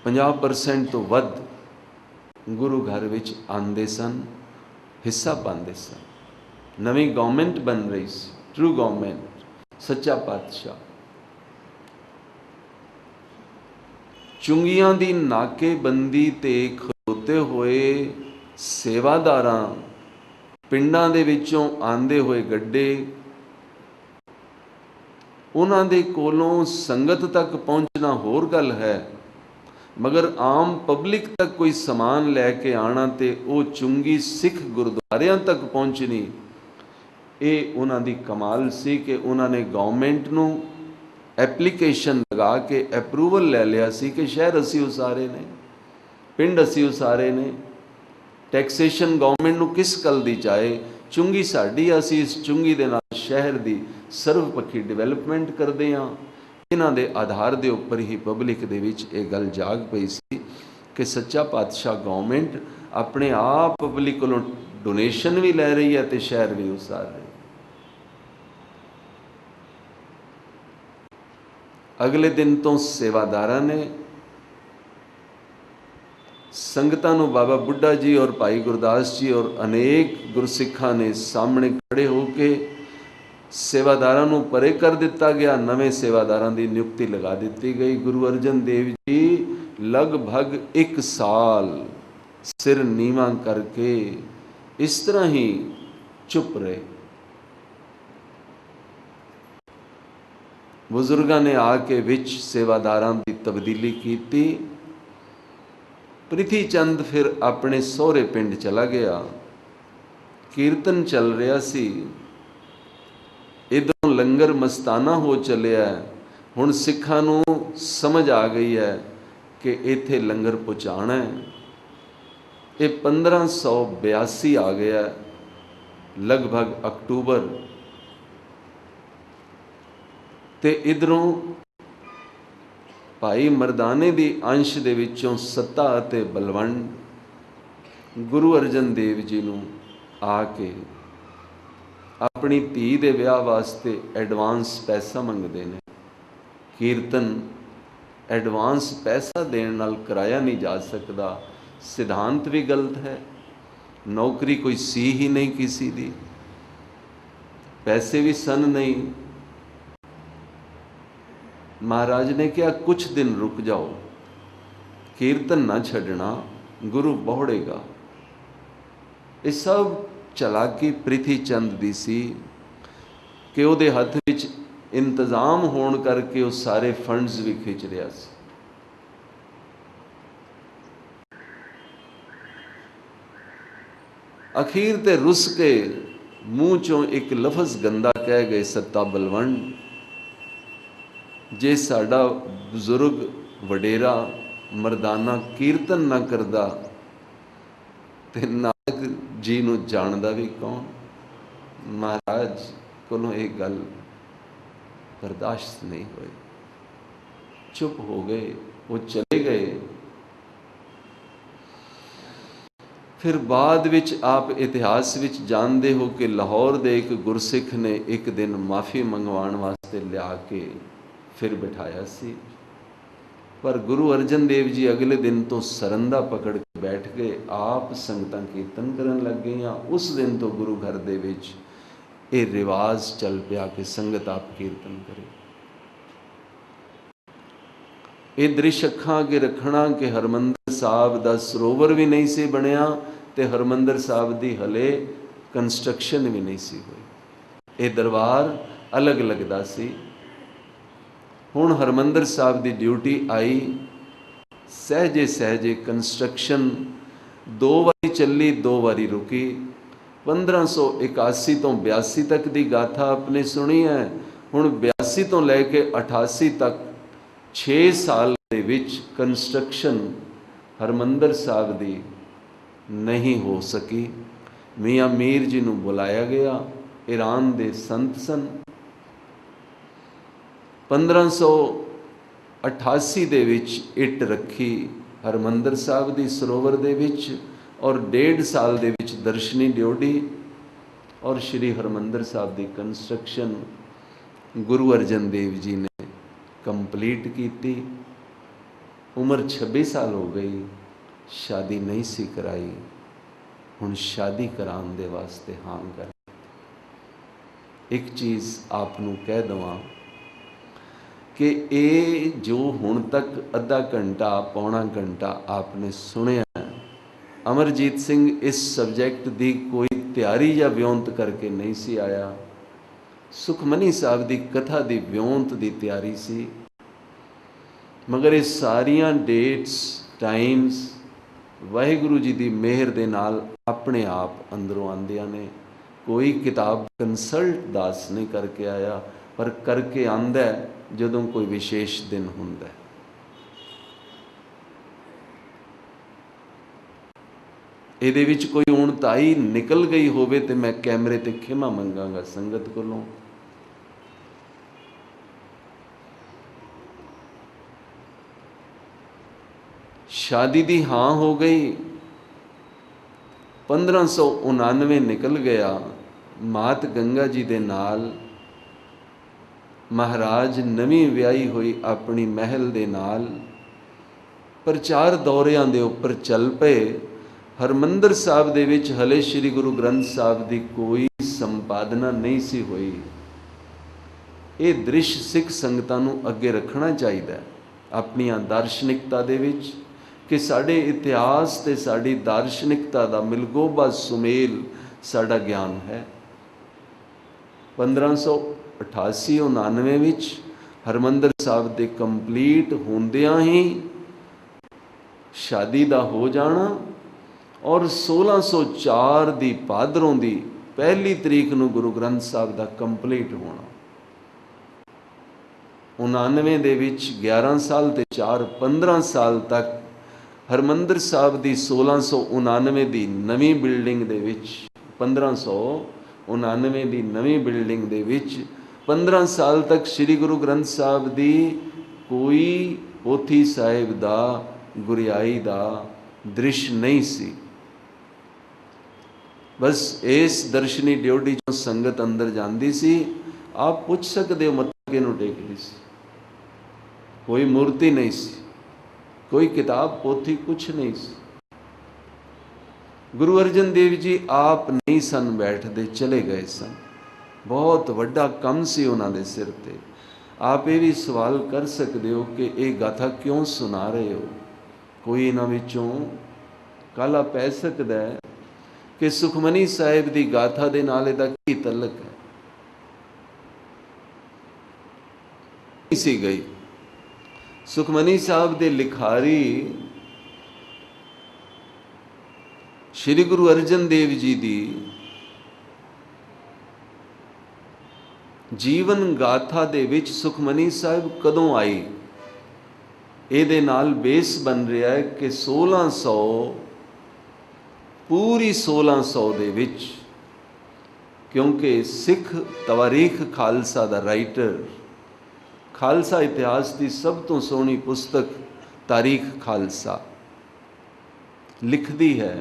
50% ਤੋਂ ਵੱਧ ਗੁਰੂ ਘਰ ਵਿੱਚ ਆਉਂਦੇ ਸਨ, ਹਿੱਸਾ ਪਾਉਂਦੇ ਸਨ। ਨਵੀਂ ਗਵਰਨਮੈਂਟ ਬਣ ਰਹੀ ਸੀ, ਟਰੂ ਗਵਰਨਮੈਂਟ, ਸੱਚਾ ਪਾਤਸ਼ਾਹ। ਚੁੰਗੀਆਂ ਦੀ ਨਾਕੇਬੰਦੀ ਤੇ ਖਲੋਤੇ ਹੋਏ ਸੇਵਾਦਾਰਾਂ, ਪਿੰਡਾਂ ਦੇ ਵਿੱਚੋਂ ਆਂਦੇ ਹੋਏ ਗੱਡੇ, ਉਹਨਾਂ ਦੇ ਕੋਲੋਂ ਸੰਗਤ ਤੱਕ ਪਹੁੰਚਣਾ ਹੋਰ ਗੱਲ ਹੈ, ਮਗਰ ਆਮ ਪਬਲਿਕ ਤੱਕ ਕੋਈ ਸਮਾਨ ਲੈ ਕੇ ਆਣਾ ਤੇ ਉਹ ਚੁੰਗੀ ਸਿੱਖ ਗੁਰਦੁਆਰਿਆਂ ਤੱਕ ਪਹੁੰਚਣੀ, ਇਹ ਉਹਨਾਂ ਦੀ ਕਮਾਲ ਸੀ ਕਿ ਉਹਨਾਂ ਨੇ ਗਵਰਨਮੈਂਟ ਨੂੰ ਐਪਲੀਕੇਸ਼ਨ ਲਗਾ ਕੇ ਅਪਰੂਵਲ ਲੈ ਲਿਆ ਸੀ ਕਿ ਸ਼ਹਿਰ ਅਸੀਂ ਉਸਾਰੇ ਨੇ, ਪਿੰਡ ਅਸੀਂ ਉਸਾਰੇ ਨੇ। ਟੈਕਸੇਸ਼ਨ ਗਵਰਨਮੈਂਟ ਨੂੰ ਕਿਸ ਗੱਲ ਦੀ ਚਾਹੇ, ਚੁੰਗੀ ਸਾਡੀ, ਅਸੀਂ ਇਸ ਚੁੰਗੀ ਦੇ ਨਾਲ ਸ਼ਹਿਰ ਦੀ ਸਰਵਪੱਖੀ ਡਿਵੈਲਪਮੈਂਟ ਕਰਦੇ ਹਾਂ। ਇਹਨਾਂ ਦੇ ਆਧਾਰ ਦੇ ਉੱਪਰ ਹੀ ਪਬਲਿਕ ਦੇ ਵਿੱਚ ਇਹ ਗੱਲ ਜਾਗ ਪਈ ਸੀ ਕਿ ਸੱਚਾ ਪਾਤਸ਼ਾਹ ਗਵਰਨਮੈਂਟ ਆਪਣੇ ਆਪ ਪਬਲਿਕ ਕੋਲੋਂ ਡੋਨੇਸ਼ਨ ਵੀ ਲੈ ਰਹੀ ਹੈ ਤੇ ਸ਼ਹਿਰ ਵੀ ਉਸਾਰ ਰਹੀ। ਅਗਲੇ ਦਿਨ ਤੋਂ ਸੇਵਾਦਾਰਾਂ ਨੇ ਸੰਗਤਾਂ ਨੂੰ ਬਾਬਾ ਬੁੱਢਾ ਜੀ ਔਰ ਭਾਈ ਗੁਰਦਾਸ ਜੀ ਔਰ ਅਨੇਕ ਗੁਰਸਿੱਖਾਂ ਨੇ ਸਾਹਮਣੇ ਖੜੇ ਹੋ ਕੇ ਸੇਵਾਦਾਰਾਂ ਨੂੰ ਪਰੇ ਕਰ ਦਿੱਤਾ ਗਿਆ। ਨਵੇਂ ਸੇਵਾਦਾਰਾਂ ਦੀ ਨਿਯੁਕਤੀ ਲਗਾ ਦਿੱਤੀ ਗਈ। ਗੁਰੂ ਅਰਜਨ ਦੇਵ ਜੀ ਲਗਭਗ 1 ਸਾਲ ਸਿਰ ਨੀਵਾਂ ਕਰਕੇ ਇਸ ਤਰ੍ਹਾਂ ਹੀ ਚੁੱਪ ਰਹੇ। ਬਜ਼ੁਰਗਾਂ ਨੇ ਆ ਕੇ ਵਿੱਚ ਸੇਵਾਦਾਰਾਂ ਦੀ ਤਬਦੀਲੀ ਕੀਤੀ। ਪ੍ਰਿਥੀ ਚੰਦ ਫਿਰ ਆਪਣੇ ਸਹੁਰੇ ਪਿੰਡ ਚਲਾ ਗਿਆ। ਕੀਰਤਨ ਚੱਲ ਰਿਹਾ ਸੀ, ਇੱਧਰੋਂ ਲੰਗਰ ਮਸਤਾਨਾ ਹੋ ਚੱਲਿਆ। ਹੁਣ ਸਿੱਖਾਂ ਨੂੰ ਸਮਝ ਆ ਗਈ ਹੈ ਕਿ ਇੱਥੇ ਲੰਗਰ ਪਹੁੰਚਾਉਣਾ ਹੈ। ਇਹ 1582 ਆ ਗਿਆ, ਲਗਭਗ ਅਕਤੂਬਰ, ਤੇ ਇੱਧਰੋਂ ਭਾਈ ਮਰਦਾਨੇ ਦੀ ਅੰਸ਼ ਦੇ ਵਿੱਚੋਂ ਸੱਤਾ ਅਤੇ ਬਲਵੰਡ ਗੁਰੂ ਅਰਜਨ ਦੇਵ ਜੀ ਨੂੰ ਆ ਕੇ ਆਪਣੀ ਧੀ ਦੇ ਵਿਆਹ ਵਾਸਤੇ ਐਡਵਾਂਸ ਪੈਸਾ ਮੰਗਦੇ ਨੇ। ਕੀਰਤਨ ਐਡਵਾਂਸ ਪੈਸਾ ਦੇਣ ਨਾਲ ਕਰਾਇਆ ਨਹੀਂ ਜਾ ਸਕਦਾ, ਸਿਧਾਂਤ ਵੀ ਗਲਤ ਹੈ। ਨੌਕਰੀ ਕੋਈ ਸੀ ਹੀ ਨਹੀਂ ਕਿਸੇ ਦੀ, ਪੈਸੇ ਵੀ ਸਨ ਨਹੀਂ। महाराज ने कहा कुछ दिन रुक जाओ, कीर्तन ना छड़ना, गुरु बहुड़ेगा। ये सब चलाकी प्रिथी चंद दी सी कि उहदे हथ विच इंतजाम होण करके वो सारे फंड्स भी खिंच रहा सी। अखीर ते रुस के मूँह चों एक लफज गंदा कह गए, सत्ता बलवंड। जे साडा बुजुर्ग वडेरा मरदाना कीर्तन ना करदा ते नानक जी नूं जानदा भी कौन। महाराज कोलों ये गल बर्दाश्त नहीं हुई, चुप हो गए, वो चले गए। फिर बाद विच आप इतिहास विच जानते हो कि लाहौर दे एक गुरसिख ने एक दिन माफ़ी मंगवाण वास्ते लिया के फिर बिठाया सी, पर गुरु अर्जन देव जी अगले दिन तो सरंदा पकड़ के बैठ गए। आप संगतां कीर्तन करन लग गईयां। उस दिन तो गुरु घर दे विच ये रिवाज चल पिया कि संगत आप कीर्तन करे। ये दृश्य अखां अगे रखना कि हरमंदर साहब दा सरोवर भी नहीं सी बनिया ते हरमंदर साहब दी हले कंस्ट्रक्शन भी नहीं सी हुई। ये दरबार अलग लगदा सी। हुण हरमंदर साहब की ड्यूटी आई, सहजे सहजे कंस्ट्रक्शन 2 बारी चली, 2 बारी रुकी। 1581 तो 82 तक की गाथा आपने सुनी है। हुण 82 तो लैके 88 तक 6 साल दे विच कंस्ट्रक्शन हरमंदर साहब की नहीं हो सकी। मियाँ मीर जी नूं बुलाया गया, ईरान दे संत सन। 1588 ਦੇ ਵਿੱਚ ਇੱਟ ਰੱਖੀ ਹਰਮੰਦਰ ਸਾਹਿਬ ਦੀ ਸਰੋਵਰ ਦੇ ਵਿੱਚ, ਔਰ 1.5 ਸਾਲ ਦੇ ਵਿੱਚ ਦਰਸ਼ਨੀ ਡਿਊਟੀ ਔਰ ਸ਼੍ਰੀ ਹਰਮੰਦਰ ਸਾਹਿਬ ਦੀ ਕੰਸਟਰਕਸ਼ਨ ਗੁਰੂ ਅਰਜਨ ਦੇਵ ਜੀ ਨੇ ਕੰਪਲੀਟ ਕੀਤੀ। ਉਮਰ 26 ਸਾਲ ਹੋ ਗਈ, ਸ਼ਾਦੀ ਨਹੀਂ ਸੀ ਕਰਾਈ। ਹੁਣ ਸ਼ਾਦੀ ਕਰਾਉਣ ਦੇ ਵਾਸਤੇ ਹਾਂ ਕਰ। ਇੱਕ ਚੀਜ਼ ਆਪ ਨੂੰ ਕਹਿ ਦਵਾਂ कि ये जो हुण तक अद्धा घंटा पौना घंटा आपने सुनिया, अमरजीत सिंह इस सब्जैक्ट की कोई तैयारी या व्योंत करके नहीं सी आया। सुखमनी साहब की कथा की व्योंत की तैयारी सी, मगर ये सारियां डेट्स टाइम्स वाहिगुरु जी की मेहर दे नाल अपने आप अंदरों आंदियां ने। कोई किताब कंसल्ट दास नहीं करके आया, पर करके आंदा है ਜਦੋਂ ਕੋਈ ਵਿਸ਼ੇਸ਼ ਦਿਨ ਹੁੰਦਾ ਹੈ। ਇਹਦੇ ਵਿੱਚ ਕੋਈ ਉਣਤਾਈ ਨਿਕਲ ਗਈ ਹੋਵੇ ਤੇ ਮੈਂ ਕੈਮਰੇ ਤੇ ਖਿਮਾ ਮੰਗਾਂਗਾ ਸੰਗਤ ਕੋਲੋਂ। शादी दी हाँ हो गई, 1599 निकल गया। मात गंगा जी दे नाल महाराज नवीं विआही हुई अपनी महल दे नाल प्रचार दौरियां दे उपर चल पे। हरमंदर साहब दे विच हले श्री गुरु ग्रंथ साहब दी कोई संपादना नहीं सी हुई। ये दृश्य सिख संगतां नूं अगे रखना चाहिए अपनियां दार्शनिकता दे विच कि साडे इतिहास ते साडी दार्शनिकता दा मिलगोबा सुमेल साडा ज्ञान है। 1588-99 विच हरमंदर साहब दे कंप्लीट होंदियां ही शादी दा हो जाना और 1604 दी भादरों दी पहली तरीक नूं गुरु ग्रंथ साहब दा कंप्लीट होना। 99 दे विच 11 साल ते 4 15 साल तक हरमंदर साहब दी 1699 दी नवीं बिल्डिंग दे विच 1599 दी नवीं बिल्डिंग दे विच 15 साल तक श्री गुरु ग्रंथ साहब दी कोई पोथी साहिब दा गुरियाई दा दृश्य नहीं सी। बस इस दर्शनी ड्योढ़ी जो संगत अंदर जाती सी, आप पूछ सकते हो मत्था किहनूं टेकदी सी। कोई मूर्ति नहीं सी, कोई किताब पोथी कुछ नहीं सी। गुरु अर्जन देव जी आप नहीं सन बैठते, चले गए सन। बहुत वड्डा कम सी उन्हां दे सिर ते। आप ये भी सवाल कर सकते हो कि ये गाथा क्यों सुना रहे हो। कोई इन्हां विचों काला पै सकदा है कि सुखमनी साहिब दी गाथा दे नाल इहदा की तलक है। इसी गई सुखमनी साहब दे लिखारी श्री गुरु अर्जन देव जी दी जीवन गाथा दे विच सुखमनी साहब कदों आई, ਇਹਦੇ ਨਾਲ बेस बन रहा है कि 1600 पूरी 1600 ਦੇ ਵਿੱਚ, क्योंकि सिख तवारीख खालसा दा राइटर, खालसा इतिहास की सब तो सोहनी पुस्तक तारीख खालसा लिखती है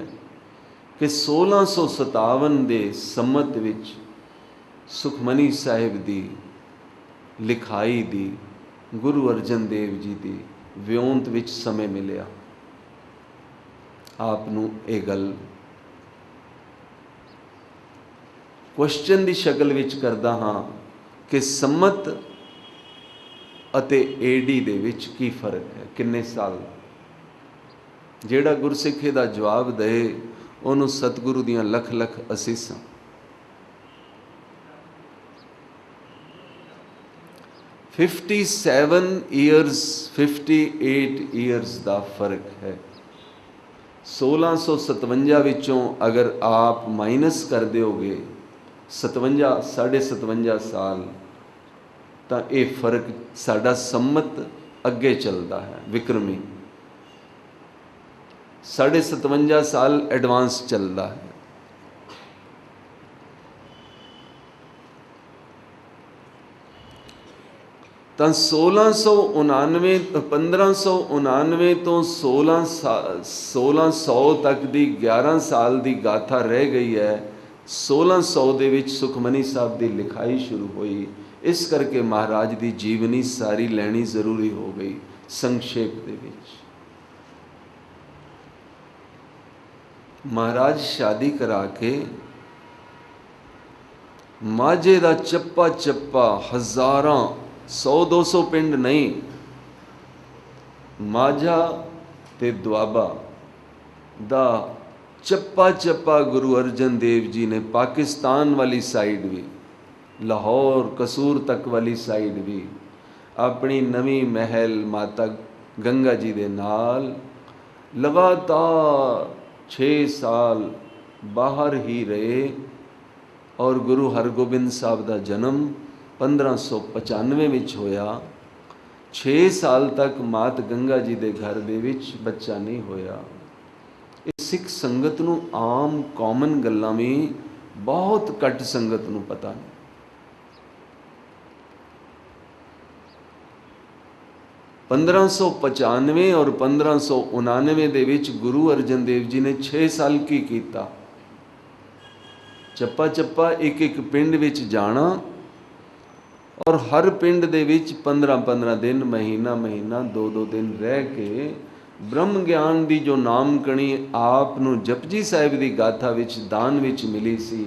कि 1657 के संमत विच सुखमनी साहिब की लिखाई दी गुरु अर्जन देव जी की विओंत विच समय मिलिया। आपनूं ये गल क्वेश्चन की शक्ल विच करदा हाँ कि सम्मत ਅਤੇ AD ਦੇ ਵਿੱਚ ਕੀ ਫਰਕ ਹੈ, ਕਿੰਨੇ ਸਾਲ। ਜਿਹੜਾ ਗੁਰਸਿੱਖੀ ਦਾ ਜਵਾਬ ਦੇ ਉਹਨੂੰ ਸਤਿਗੁਰੂ ਦੀਆਂ ਲੱਖ ਲੱਖ ਅਸੀਸਾਂ। 57 ਈਅਰਸ 58 ਈਅਰਸ ਦਾ ਫਰਕ ਹੈ। 1657 ਵਿੱਚੋਂ ਅਗਰ ਆਪ ਮਾਈਨਸ ਕਰ ਦਿਓਗੇ 57 57.5 ਸਾਲ, ਤਾਂ ਇਹ ਫਰਕ ਸਾਡਾ ਸੰਮਤ ਅੱਗੇ ਚੱਲਦਾ ਹੈ। ਵਿਕਰਮੀ 57.5 ਸਾਲ ਐਡਵਾਂਸ ਚੱਲਦਾ ਹੈ। ਤਾਂ 1599 ਤੋਂ 1600 ਤੱਕ ਦੀ 11 ਸਾਲ ਦੀ ਗਾਥਾ ਰਹਿ ਗਈ ਹੈ। 1600 ਦੇ ਵਿੱਚ ਸੁਖਮਨੀ ਸਾਹਿਬ ਦੀ ਲਿਖਾਈ ਸ਼ੁਰੂ ਹੋਈ। इस करके महाराज की जीवनी सारी लैनी जरूरी हो गई। संक्षेप दे विच महाराज शादी करा के माझे दा चप्पा चप्पा हज़ारां 100-200 पिंड नहीं, माझा ते दुआबा दा चप्पा चप्पा गुरु अर्जन देव जी ने पाकिस्तान वाली साइड भी, लाहौर कसूर तक वाली साइड भी अपनी नवीं महल माता गंगा जी दे नाल लगातार 6 साल बाहर ही रहे। और गुरु हरगोबिंद साहब का जन्म 1595 विच होया। 6 साल तक मात गंगा जी दे घर दे विच बच्चा नहीं होया। इस ਸਿੱਖ ਸੰਗਤ ਨੂੰ ਆਮ ਕਾਮਨ ਗੱਲਾਂ ਵੀ ਬਹੁਤ ਘੱਟ ਸੰਗਤ ਨੂੰ ਪਤਾ ਨੇ। पंद्रह सौ 95 और 1599 ਦੇ ਵਿੱਚ ਗੁਰੂ ਅਰਜਨ ਦੇਵ ਜੀ ਨੇ 6 ਸਾਲ ਕੀ ਕੀਤਾ? ਚੱਪਾ ਚੱਪਾ ਇੱਕ ਇੱਕ ਪਿੰਡ ਵਿੱਚ ਜਾਣਾ ਔਰ ਹਰ ਪਿੰਡ ਦੇ ਵਿੱਚ 15-15 ਦਿਨ, ਮਹੀਨਾ 2-2 ਦਿਨ ਰਹਿ ਕੇ ਬ੍ਰਹਮ ਗਿਆਨ ਦੀ ਜੋ ਨਾਮਕਣੀ ਆਪ ਨੂੰ ਜਪਜੀ ਸਾਹਿਬ ਦੀ ਗਾਥਾ ਵਿੱਚ ਦਾਨ ਵਿੱਚ ਮਿਲੀ ਸੀ,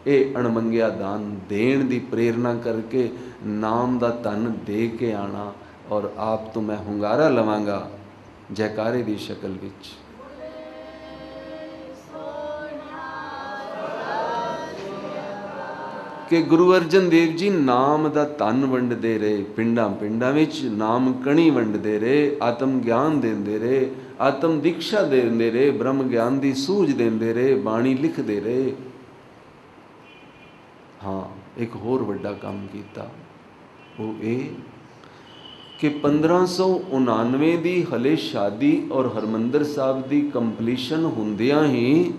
ਇਹ ਅਣਮੰਗਿਆ ਦਾਨ ਦੇਣ ਦੀ ਪ੍ਰੇਰਨਾ ਕਰਕੇ ਨਾਮ ਦਾ ਧਨ ਦੇ ਕੇ ਆਣਾ ਔਰ ਆਪ ਤੋਂ ਮੈਂ ਹੁੰਗਾਰਾ ਲਵਾਂਗਾ ਜੈਕਾਰੇ ਦੀ ਸ਼ਕਲ ਵਿੱਚ। ਕਿ ਗੁਰੂ ਅਰਜਨ ਦੇਵ ਜੀ ਨਾਮ ਦਾ ਧਨ ਵੰਡਦੇ ਰਹੇ, ਪਿੰਡਾਂ ਪਿੰਡਾਂ ਵਿੱਚ ਨਾਮ ਕਣੀ ਵੰਡਦੇ ਰਹੇ, ਆਤਮ ਗਿਆਨ ਦਿੰਦੇ ਰਹੇ, ਆਤਮ ਦੀਕਸ਼ਾ ਦਿੰਦੇ ਰਹੇ, ਬ੍ਰਹਮ ਗਿਆਨ ਦੀ ਸੂਝ ਦਿੰਦੇ ਰਹੇ, ਬਾਣੀ ਲਿਖਦੇ ਰਹੇ। ਹਾਂ, ਇੱਕ ਹੋਰ ਵੱਡਾ ਕੰਮ ਕੀਤਾ, ਉਹ ਇਹ ਕਿ 1599 ਦੀ ਹਲੇ ਸ਼ਾਦੀ ਔਰ ਹਰਮੰਦਰ ਸਾਹਿਬ ਦੀ ਕੰਪਲੀਸ਼ਨ ਹੁੰਦਿਆਂ ਹੀ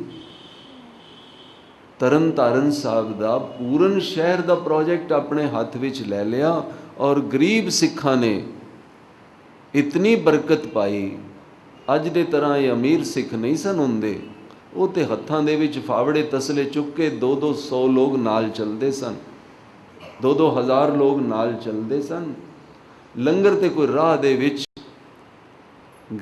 ਤਰਨ ਤਾਰਨ ਸਾਹਿਬ ਦਾ ਪੂਰਨ ਸ਼ਹਿਰ ਦਾ ਪ੍ਰੋਜੈਕਟ ਆਪਣੇ ਹੱਥ ਵਿੱਚ ਲੈ ਲਿਆ ਔਰ ਗਰੀਬ ਸਿੱਖਾਂ ਨੇ ਇਤਨੀ ਬਰਕਤ ਪਾਈ। ਅੱਜ ਦੇ ਤਰ੍ਹਾਂ ਇਹ ਅਮੀਰ ਸਿੱਖ ਨਹੀਂ ਸਨ ਹੁੰਦੇ, ਉਹ ਤੇ ਹੱਥਾਂ ਦੇ ਵਿੱਚ ਫਾਵੜੇ ਤਸਲੇ ਚੁੱਕ ਕੇ 200 ਲੋਕ ਨਾਲ ਚੱਲਦੇ ਸਨ, 2 ਹਜ਼ਾਰ ਲੋਕ ਨਾਲ ਚੱਲਦੇ ਸਨ। ਲੰਗਰ ਤੇ ਕੋਈ ਰਾਹ ਦੇ ਵਿੱਚ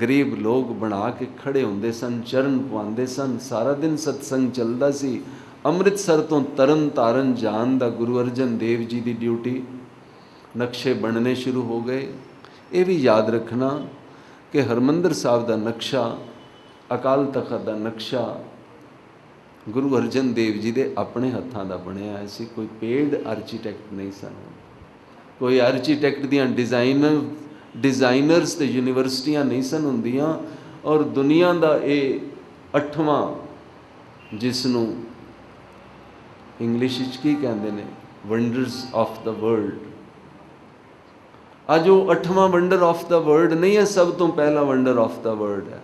ਗਰੀਬ ਲੋਕ ਬਣਾ ਕੇ ਖੜੇ ਹੁੰਦੇ ਸਨ, ਚਰਨ ਪਵਾਉਂਦੇ ਸਨ। ਸਾਰਾ ਦਿਨ ਸਤਸੰਗ ਚੱਲਦਾ ਸੀ। ਅੰਮ੍ਰਿਤਸਰ ਤੋਂ ਤਰਨ ਤਾਰਨ ਜਾਣ ਦਾ ਗੁਰੂ ਅਰਜਨ ਦੇਵ ਜੀ ਦੀ ਡਿਊਟੀ, ਨਕਸ਼ੇ ਬਣਨੇ ਸ਼ੁਰੂ ਹੋ ਗਏ। ਇਹ ਵੀ ਯਾਦ ਰੱਖਣਾ ਕਿ ਹਰਮੰਦਰ ਸਾਹਿਬ ਦਾ ਨਕਸ਼ਾ, ਅਕਾਲ ਤਖਤ ਦਾ ਨਕਸ਼ਾ ਗੁਰੂ ਅਰਜਨ ਦੇਵ ਜੀ ਦੇ ਆਪਣੇ ਹੱਥਾਂ ਦਾ ਬਣਿਆ ਹੋਇਆ ਸੀ। ਕੋਈ ਪੇਡ ਆਰਕੀਟੈਕਟ ਨਹੀਂ ਸਨ, ਕੋਈ ਆਰਕੀਟੈਕਟ ਦੀਆਂ ਡਿਜ਼ਾਈਨਰਸ ਤੇ ਯੂਨੀਵਰਸਿਟੀਆਂ ਨਹੀਂ ਸਨ ਹੁੰਦੀਆਂ। ਔਰ ਦੁਨੀਆ ਦਾ ਇਹ 8ਵਾਂ, ਜਿਸ ਨੂੰ ਇੰਗਲਿਸ਼ ਵਿੱਚ ਕੀ ਕਹਿੰਦੇ ਨੇ, ਵੰਡਰਸ ਆਫ ਦਾ ਵਰਲਡ, ਅੱਜ ਉਹ 8ਵਾਂ ਵੰਡਰ ਆਫ ਦਾ ਵਰਲਡ ਨਹੀਂ ਹੈ, ਸਭ ਤੋਂ ਪਹਿਲਾ ਵੰਡਰ ਆਫ ਦਾ ਵਰਲਡ ਹੈ।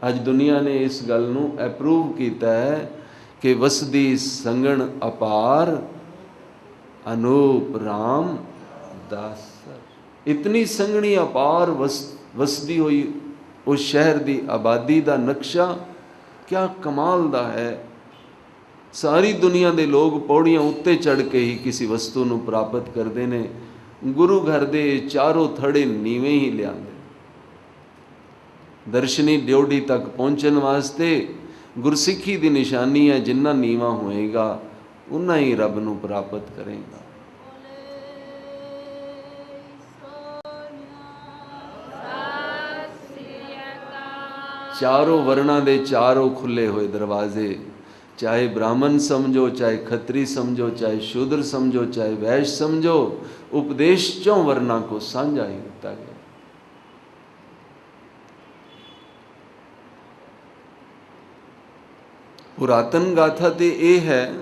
ਅੱਜ ਦੁਨੀਆ ਨੇ ਇਸ ਗੱਲ ਨੂੰ ਐਪਰੂਵ ਕੀਤਾ ਹੈ ਕਿ ਵਸਦੀ ਸੰਗਣ ਅਪਾਰ ਅਨੂਪ ਰਾਮ ਦਾਸ। ਇਤਨੀ ਸੰਘਣੀ ਅਪਾਰ ਵਸਦੀ ਹੋਈ ਉਸ ਸ਼ਹਿਰ ਦੀ ਆਬਾਦੀ ਦਾ ਨਕਸ਼ਾ ਕਿਆ ਕਮਾਲ ਦਾ ਹੈ। ਸਾਰੀ ਦੁਨੀਆ ਦੇ ਲੋਕ ਪੌੜੀਆਂ ਉੱਤੇ ਚੜ੍ਹ ਕੇ ਹੀ ਕਿਸੇ ਵਸਤੂ ਨੂੰ ਪ੍ਰਾਪਤ ਕਰਦੇ ਨੇ। ਗੁਰੂ ਘਰ ਦੇ ਚਾਰੋਂ ਥੜੇ ਨੀਵੇਂ ਹੀ ਲਿਆਂਦੇ। ਦਰਸ਼ਨੀ ਡਿਓਢੀ ਤੱਕ ਪਹੁੰਚਣ ਵਾਸਤੇ ਗੁਰਸਿੱਖੀ ਦੀ ਨਿਸ਼ਾਨੀ ਹੈ, ਜਿੰਨਾ ਨੀਵਾਂ ਹੋਏਗਾ ਉਨਾ ਹੀ ਰੱਬ ਨੂੰ ਪ੍ਰਾਪਤ ਕਰੇਗਾ। ਚਾਰੋਂ ਵਰਨਾਂ ਦੇ ਚਾਰੋਂ ਖੁੱਲੇ ਹੋਏ ਦਰਵਾਜ਼ੇ, ਚਾਹੇ ਬ੍ਰਾਹਮਣ ਸਮਝੋ, ਚਾਹੇ ਖੱਤਰੀ ਸਮਝੋ, ਚਾਹੇ ਸ਼ੂਦਰ ਸਮਝੋ, ਚਾਹੇ ਵੈਸ਼ ਸਮਝੋ, ਉਪਦੇਸ਼ 4 ਵਰਨਾਂ को ਸਾਂਝਾ ਹੀ ਦਿੱਤਾ ਗਿਆ। ਪੁਰਾਤਨ ਗਾਥਾ ਤੇ ਇਹ ਹੈ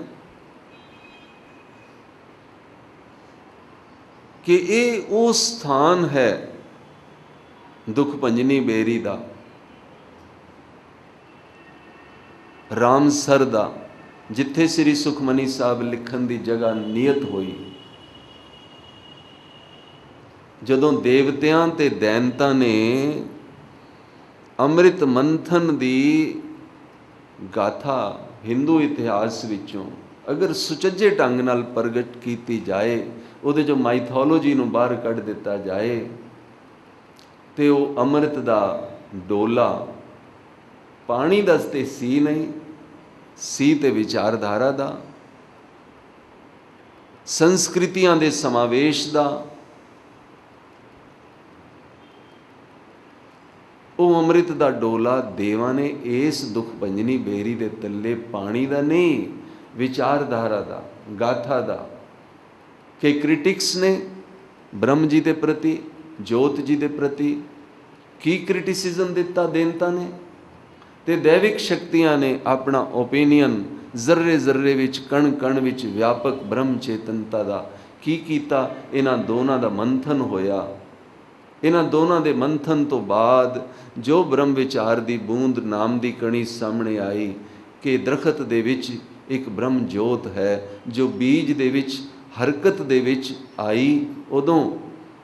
ਕਿ ਇਹ ਉਹ ਸਥਾਨ ਹੈ ਦੁੱਖ ਭੰਜਨੀ ਬੇਰੀ ਦਾ, ਰਾਮਸਰ ਦਾ, ਜਿੱਥੇ ਸ੍ਰੀ ਸੁਖਮਨੀ ਸਾਹਿਬ ਲਿਖਣ ਦੀ ਜਗ੍ਹਾ ਨਿਯਤ ਹੋਈ। ਜਦੋਂ ਦੇਵਤਿਆਂ ਤੇ ਦੈਨਤਾਂ ਨੇ ਅੰਮ੍ਰਿਤ ਮੰਥਨ ਦੀ ਗਾਥਾ ਹਿੰਦੂ ਇਤਿਹਾਸ ਵਿੱਚੋਂ ਅਗਰ ਸੁਚੱਜੇ ਢੰਗ ਨਾਲ ਪ੍ਰਗਟ ਕੀਤੀ ਜਾਏ, ਉਹਦੇ ਜੋ ਮਾਈਥੋਲੋਜੀ ਨੂੰ ਬਾਹਰ ਕੱਢ ਦਿੱਤਾ ਜਾਏ, ਤੇ ਉਹ ਅੰਮ੍ਰਿਤ ਦਾ ਡੋਲਾ ਪਾਣੀ ਦਾ ਤੇ ਸੀ ਨਹੀਂ, ਸੀ ਤੇ ਵਿਚਾਰਧਾਰਾ ਦਾ, ਸੰਸਕ੍ਰਿਤੀਆਂ ਦੇ ਸਮਾਵੇਸ਼ ਦਾ। ਉਹ ਅੰਮ੍ਰਿਤ ਦਾ ਡੋਲਾ ਦੇਵਾਂ ਨੇ ਇਸ ਦੁੱਖ ਭੰਜਨੀ ਬੇਰੀ ਦੇ ਤੱਲੇ ਪਾਣੀ ਦਾ ਨਹੀਂ, ਵਿਚਾਰਧਾਰਾ ਦਾ, ਗਾਥਾ ਦਾ। ਕਿ ਕ੍ਰਿਟਿਕਸ ਨੇ ਬ੍ਰਹਮ ਜੀ ਦੇ ਪ੍ਰਤੀ, ਜੋਤ ਜੀ ਦੇ ਪ੍ਰਤੀ ਕੀ ਕ੍ਰਿਟਿਸਿਜ਼ਮ ਦਿੱਤਾ ਦੇਨਤਾ ਨੇ, ਤੇ ਦੈਵਿਕ ਸ਼ਕਤੀਆਂ ਨੇ ਆਪਣਾ ਓਪੀਨੀਅਨ ਜ਼ਰਰੇ ਜ਼ਰਰੇ ਵਿੱਚ, ਕਣ ਕਣ ਵਿੱਚ ਵਿਆਪਕ ਬ੍ਰਹਮ ਚੇਤਨਤਾ ਦਾ ਕੀ ਕੀਤਾ। ਇਹਨਾਂ ਦੋਨਾਂ ਦਾ ਮੰਥਨ ਹੋਇਆ ਇਹਨਾਂ ਦੋਨਾਂ ਦੇ ਮੰਥਨ ਤੋਂ ਬਾਅਦ ਜੋ ਬ੍ਰਹਮ ਵਿਚਾਰ ਦੀ ਬੂੰਦ ਨਾਮ ਦੀ ਕਣੀ ਸਾਹਮਣੇ ਆਈ ਕਿ ਦਰਖਤ ਦੇ ਵਿੱਚ ਇੱਕ ਬ੍ਰਹਮ ਜੋਤ ਹੈ ਜੋ ਬੀਜ ਦੇ ਵਿੱਚ ਹਰਕਤ ਦੇ ਵਿੱਚ ਆਈ। ਉਦੋਂ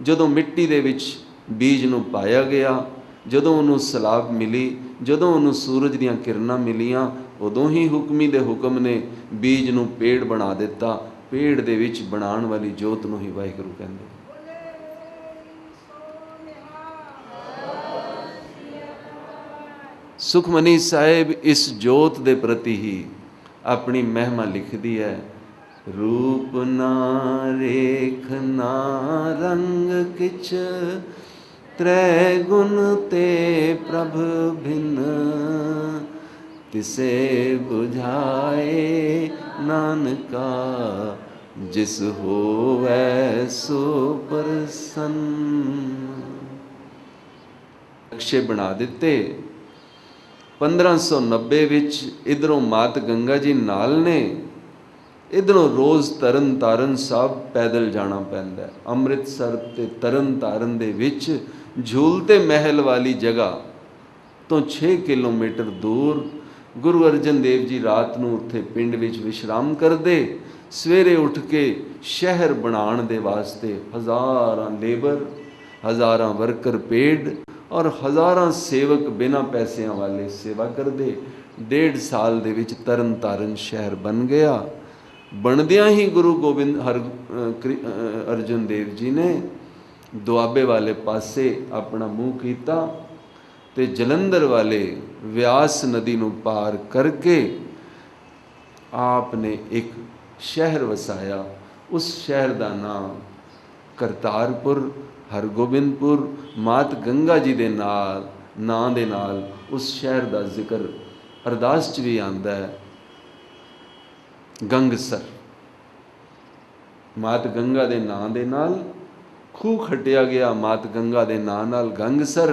ਜਦੋਂ ਮਿੱਟੀ ਦੇ ਵਿੱਚ ਬੀਜ ਨੂੰ ਪਾਇਆ ਗਿਆ, ਜਦੋਂ ਉਹਨੂੰ ਸਲਾਬ ਮਿਲੀ, ਜਦੋਂ ਉਹਨੂੰ ਸੂਰਜ ਦੀਆਂ ਕਿਰਨਾਂ ਮਿਲੀਆਂ, ਉਦੋਂ ਹੀ ਹੁਕਮੀ ਦੇ ਹੁਕਮ ਨੇ ਬੀਜ ਨੂੰ ਪੇੜ ਬਣਾ ਦਿੱਤਾ। ਪੇੜ ਦੇ ਵਿੱਚ ਬਣਾਉਣ ਵਾਲੀ ਜੋਤ ਨੂੰ ਹੀ ਵਾਹਿਗੁਰੂ ਕਹਿੰਦੇ। ਸੁਖਮਨੀ ਸਾਹਿਬ ਇਸ ਜੋਤ ਦੇ ਪ੍ਰਤੀ ਹੀ ਆਪਣੀ ਮਹਿਮਾ ਲਿਖਦੀ ਹੈ। रूप ना रेख ना रंग किछ, त्रै गुण ते प्रभ भिन्न, तिसे बुझाए नानका, जिस होवै सो प्रसन्न। नक्शे बना दिते। 1590 ਵਿੱਚ इधरों मात गंगा जी नाल ने, इधरों रोज़ तरन तारण साहब पैदल जाना पैंदा। अमृतसर ते तरन तारण दे विच झूलते महल वाली जगह तो 6 किलोमीटर दूर गुरु अर्जन देव जी रात नूं उत्थे पिंड विच विश्राम करदे। सवेरे उठ के शहर बनाउण दे वास्ते हज़ारां लेबर, हज़ारां वर्कर पेड और हज़ारां सेवक बिना पैसिਆਂ वाले सेवा करदे। 1.5 साल दे विच तरन तारण शहर बन गया। बनदियां ही गुरु गोबिंद अर्जुन देव जी ने दुआबे वाले पासे अपना मुँह किया ते जलंधर वाले व्यास नदी नूं पार करके आपने एक शहर वसाया। उस शहर का नाम करतारपुर, हरगोबिंदपुर, मात गंगा जी दे नां दे नाल उस शहर का जिक्र अरदास च भी आंदा है। गंगसर, मात गंगा दे नां दे नाल खूह खटिया गया, मात गंगा दे नां नाल गंगसर।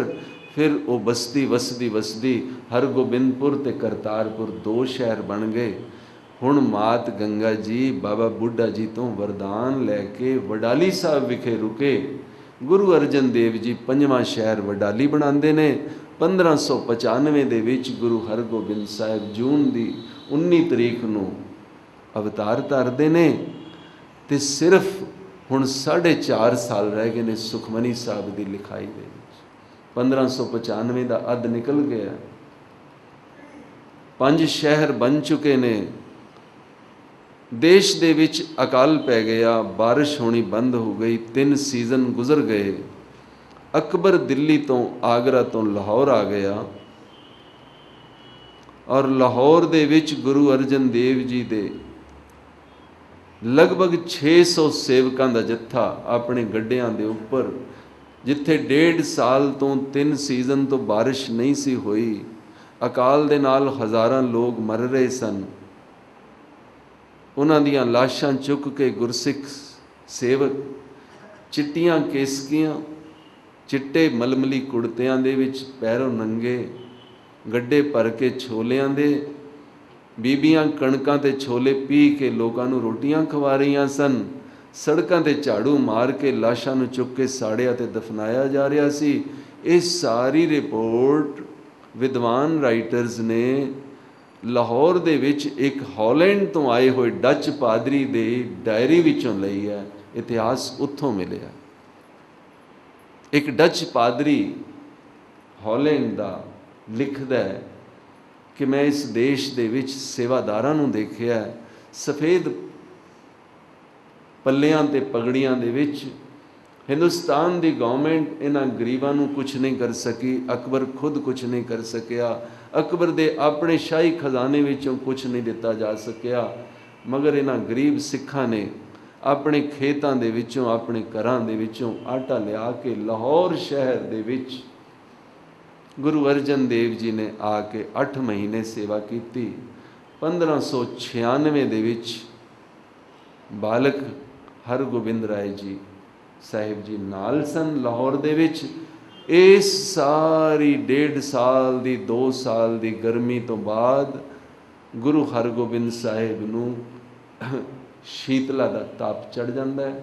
फिर वो बसदी वसदी वसदी हरगोबिंदपुर ते करतारपुर 2 शहर बन गए। हुण मात गंगा जी बाबा बुढ़ा जी तो वरदान लैके वडाली साहब विखे रुके। गुरु अर्जन देव जी 5वां शहर वडाली बनाते हैं। 1595 दे विच गुरु हरगोबिंद साहब जून की 19 तरीक नूं अवतार धरते ने ते सिर्फ हुण 4.5 साल रह गए ने सुखमनी साहब की लिखाई दे। 1595 का अध निकल गया। 5 शहर बन चुके ने। देश दे विच अकाल पै गया, बारिश होनी बंद हो गई, 3 सीजन गुजर गए। अकबर दिल्ली तो आगरा तो लाहौर आ गया और लाहौर दे विच गुरु अर्जन देव जी दे लगभग 600 सेवकों का जत्था अपने गड्ढियां दे उपर, जिथे 1.5 साल तो 3 सीजन तो बारिश नहीं सी हुई, अकाल दे नाल हज़ारां लोग मर रहे सन। उन्हां दियां लाशां चुक के गुरसिख सेवक चिट्टियां केसकियां, चिट्टे मलमली कुड़तियां दे विच पैरों नंगे गड्ढे भर के छोलियां दे, बीबियां कणकां ते छोले पी के लोगों को रोटियां खवा रही सन। सड़कों ते झाड़ू मार के लाशां नूं चुक के साड़िया ते दफनाया जा रहा सी। ये सारी रिपोर्ट विद्वान राइटर्स ने लाहौर दे विच एक हॉलैंड तो आए हुए डच पादरी दे डायरी विचों लई है। इतिहास उत्थों मिलिया। एक डच पादरी हॉलैंड दा लिखदा है कि मैं इस देश दे विच सेवादारां नूं देखिया, सफ़ेद पल्लियां ते पगड़ियां दे विच। हिंदुस्तान दी गवर्नमेंट इन्हां गरीबां नूं कुछ नहीं कर सकी, अकबर खुद कुछ नहीं कर सकिया, अकबर दे अपने शाही खजाने विचों कुछ नहीं दिता जा सकिया, मगर इन्हां गरीब सिखां ने अपने खेतां दे विचों, अपने घरां दे विचों आटा लिया के लाहौर शहर दे विच गुरु अर्जन देव जी ने आके 8 महीने सेवा की। 1596 दे विच बालक हरगोबिंद राय जी साहिब जी नाल सन लाहौर दे विच। इस सारी 1.5 साल दी 2 साल दी गर्मी तो बाद गुरु हरगोबिंद साहिब नूं शीतला दा ताप चढ़ जाता है,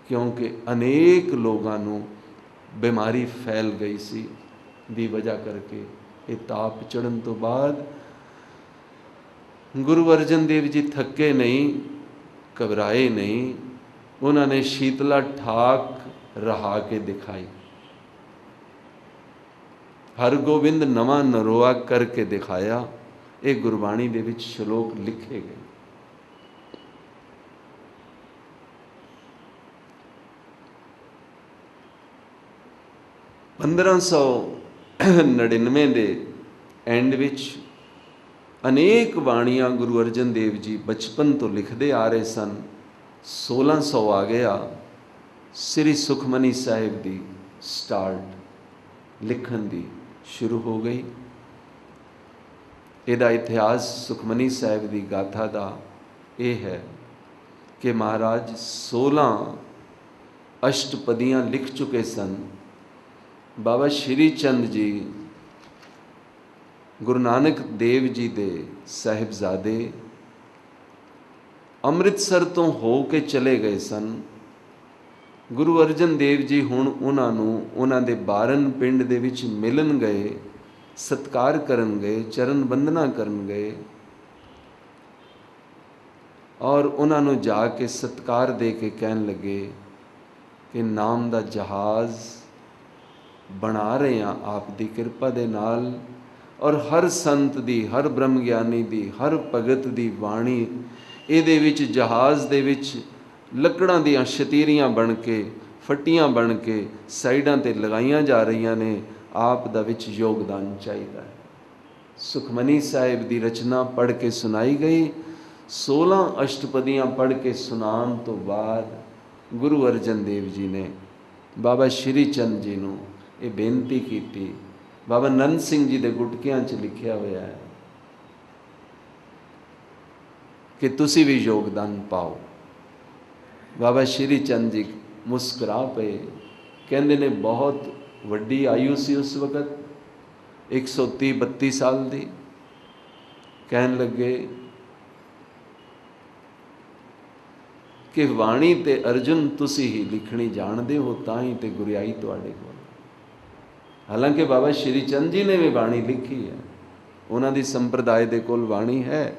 क्योंकि अनेक लोगों नूं बीमारी फैल गई सी ਦੀ ਵਜ੍ਹਾ ਕਰਕੇ। ਇਹ ਤਾਪ ਚੜ੍ਹਨ ਤੋਂ ਬਾਅਦ ਗੁਰੂ ਅਰਜਨ ਦੇਵ ਜੀ ਥੱਕੇ ਨਹੀਂ, ਘਬਰਾਏ ਨਹੀਂ, ਉਹਨਾਂ ਨੇ ਸ਼ੀਤਲਾ ਠਾਕ ਰਹਾ ਕੇ ਦਿਖਾਈ। ਹਰਗੋਬਿੰਦ ਨਵਾਂ ਨਰੋਆ ਕਰਕੇ ਦਿਖਾਇਆ। ਇਹ ਗੁਰਬਾਣੀ ਦੇ ਵਿੱਚ ਸ਼ਲੋਕ ਲਿਖੇ ਗਏ। (1599) ਦੇ ਐਂਡ ਵਿੱਚ ਅਨੇਕ ਬਾਣੀਆਂ ਗੁਰੂ ਅਰਜਨ ਦੇਵ ਜੀ ਬਚਪਨ ਤੋਂ ਲਿਖਦੇ ਆ ਰਹੇ ਸਨ। 1600 ਆ ਗਿਆ, ਸ੍ਰੀ ਸੁਖਮਨੀ ਸਾਹਿਬ ਦੀ ਸਟਾਰਟ ਲਿਖਣ ਦੀ ਸ਼ੁਰੂ ਹੋ ਗਈ। ਇਹਦਾ ਇਤਿਹਾਸ ਸੁਖਮਨੀ ਸਾਹਿਬ ਦੀ ਗਾਥਾ ਦਾ ਇਹ ਹੈ ਕਿ ਮਹਾਰਾਜ 16 ਅਸ਼ਟਪਦੀਆਂ ਲਿਖ ਚੁੱਕੇ ਸਨ। ਬਾਬਾ ਸ਼੍ਰੀ ਚੰਦ ਜੀ ਗੁਰੂ ਨਾਨਕ ਦੇਵ ਜੀ ਦੇ ਸਾਹਿਬਜ਼ਾਦੇ ਅੰਮ੍ਰਿਤਸਰ ਤੋਂ ਹੋ ਕੇ ਚਲੇ ਗਏ ਸਨ। ਗੁਰੂ ਅਰਜਨ ਦੇਵ ਜੀ ਹੁਣ ਉਹਨਾਂ ਨੂੰ ਉਹਨਾਂ ਦੇ ਬਾਰਨ ਪਿੰਡ ਦੇ ਵਿੱਚ ਮਿਲਣ ਗਏ, ਸਤਿਕਾਰ ਕਰਨ ਗਏ, ਚਰਨ ਬੰਦਨਾ ਕਰਨ ਗਏ ਔਰ ਉਹਨਾਂ ਨੂੰ ਜਾ ਕੇ ਸਤਿਕਾਰ ਦੇ ਕੇ ਕਹਿਣ ਲੱਗੇ ਕਿ ਨਾਮ ਦਾ ਜਹਾਜ਼ ਬਣਾ ਰਹੇ ਹਾਂ ਆਪ ਦੀ ਕਿਰਪਾ ਦੇ ਨਾਲ, ਔਰ ਹਰ ਸੰਤ ਦੀ, ਹਰ ਬ੍ਰਹਮ ਗਿਆਨੀ ਦੀ, ਹਰ ਭਗਤ ਦੀ ਬਾਣੀ ਇਹਦੇ ਵਿੱਚ ਜਹਾਜ਼ ਦੇ ਵਿੱਚ ਲੱਕੜਾਂ ਦੀਆਂ ਸ਼ਤੀਰੀਆਂ ਬਣ ਕੇ, ਫੱਟੀਆਂ ਬਣ ਕੇ ਸਾਈਡਾਂ 'ਤੇ ਲਗਾਈਆਂ ਜਾ ਰਹੀਆਂ ਨੇ। ਆਪ ਦਾ ਵਿੱਚ ਯੋਗਦਾਨ ਚਾਹੀਦਾ ਹੈ। ਸੁਖਮਨੀ ਸਾਹਿਬ ਦੀ ਰਚਨਾ ਪੜ੍ਹ ਕੇ ਸੁਣਾਈ ਗਈ। 16 ਅਸ਼ਟਪਦੀਆਂ ਪੜ੍ਹ ਕੇ ਸੁਣਾਉਣ ਤੋਂ ਬਾਅਦ ਗੁਰੂ ਅਰਜਨ ਦੇਵ ਜੀ ਨੇ ਬਾਬਾ ਸ਼੍ਰੀ ਚੰਦ ਜੀ ਨੂੰ ਇਹ ਬੇਨਤੀ ਕੀਤੀ। ਬਾਬਾ ਨੰਦ ਸਿੰਘ ਜੀ ਦੇ ਗੁਟਕਿਆਂ 'ਚ ਲਿਖਿਆ ਹੋਇਆ ਹੈ ਕਿ ਤੁਸੀਂ ਵੀ ਯੋਗਦਾਨ ਪਾਓ। ਬਾਬਾ ਸ਼੍ਰੀ ਚੰਦ ਜੀ ਮੁਸਕਰਾ ਪਏ, ਕਹਿੰਦੇ ਨੇ ਬਹੁਤ ਵੱਡੀ ਆਯੂ ਸੀ ਉਸ ਵਕਤ, 130-32 ਸਾਲ ਦੀ। ਕਹਿਣ ਲੱਗੇ ਕਿ ਬਾਣੀ ਤੇ ਅਰਜੁਨ ਤੁਸੀਂ ਹੀ ਲਿਖਣੀ ਜਾਣਦੇ ਹੋ, ਤਾਂ ਹੀ ਤੇ ਗੁਰਿਆਈ ਤੁਹਾਡੇ ਕੋਲ। ਹਾਲਾਂਕਿ ਬਾਬਾ ਸ਼੍ਰੀ ਚੰਦ ਜੀ ਨੇ ਵੀ ਬਾਣੀ ਲਿਖੀ ਹੈ, ਉਹਨਾਂ ਦੀ ਸੰਪਰਦਾਇ ਦੇ ਕੋਲ ਬਾਣੀ ਹੈ,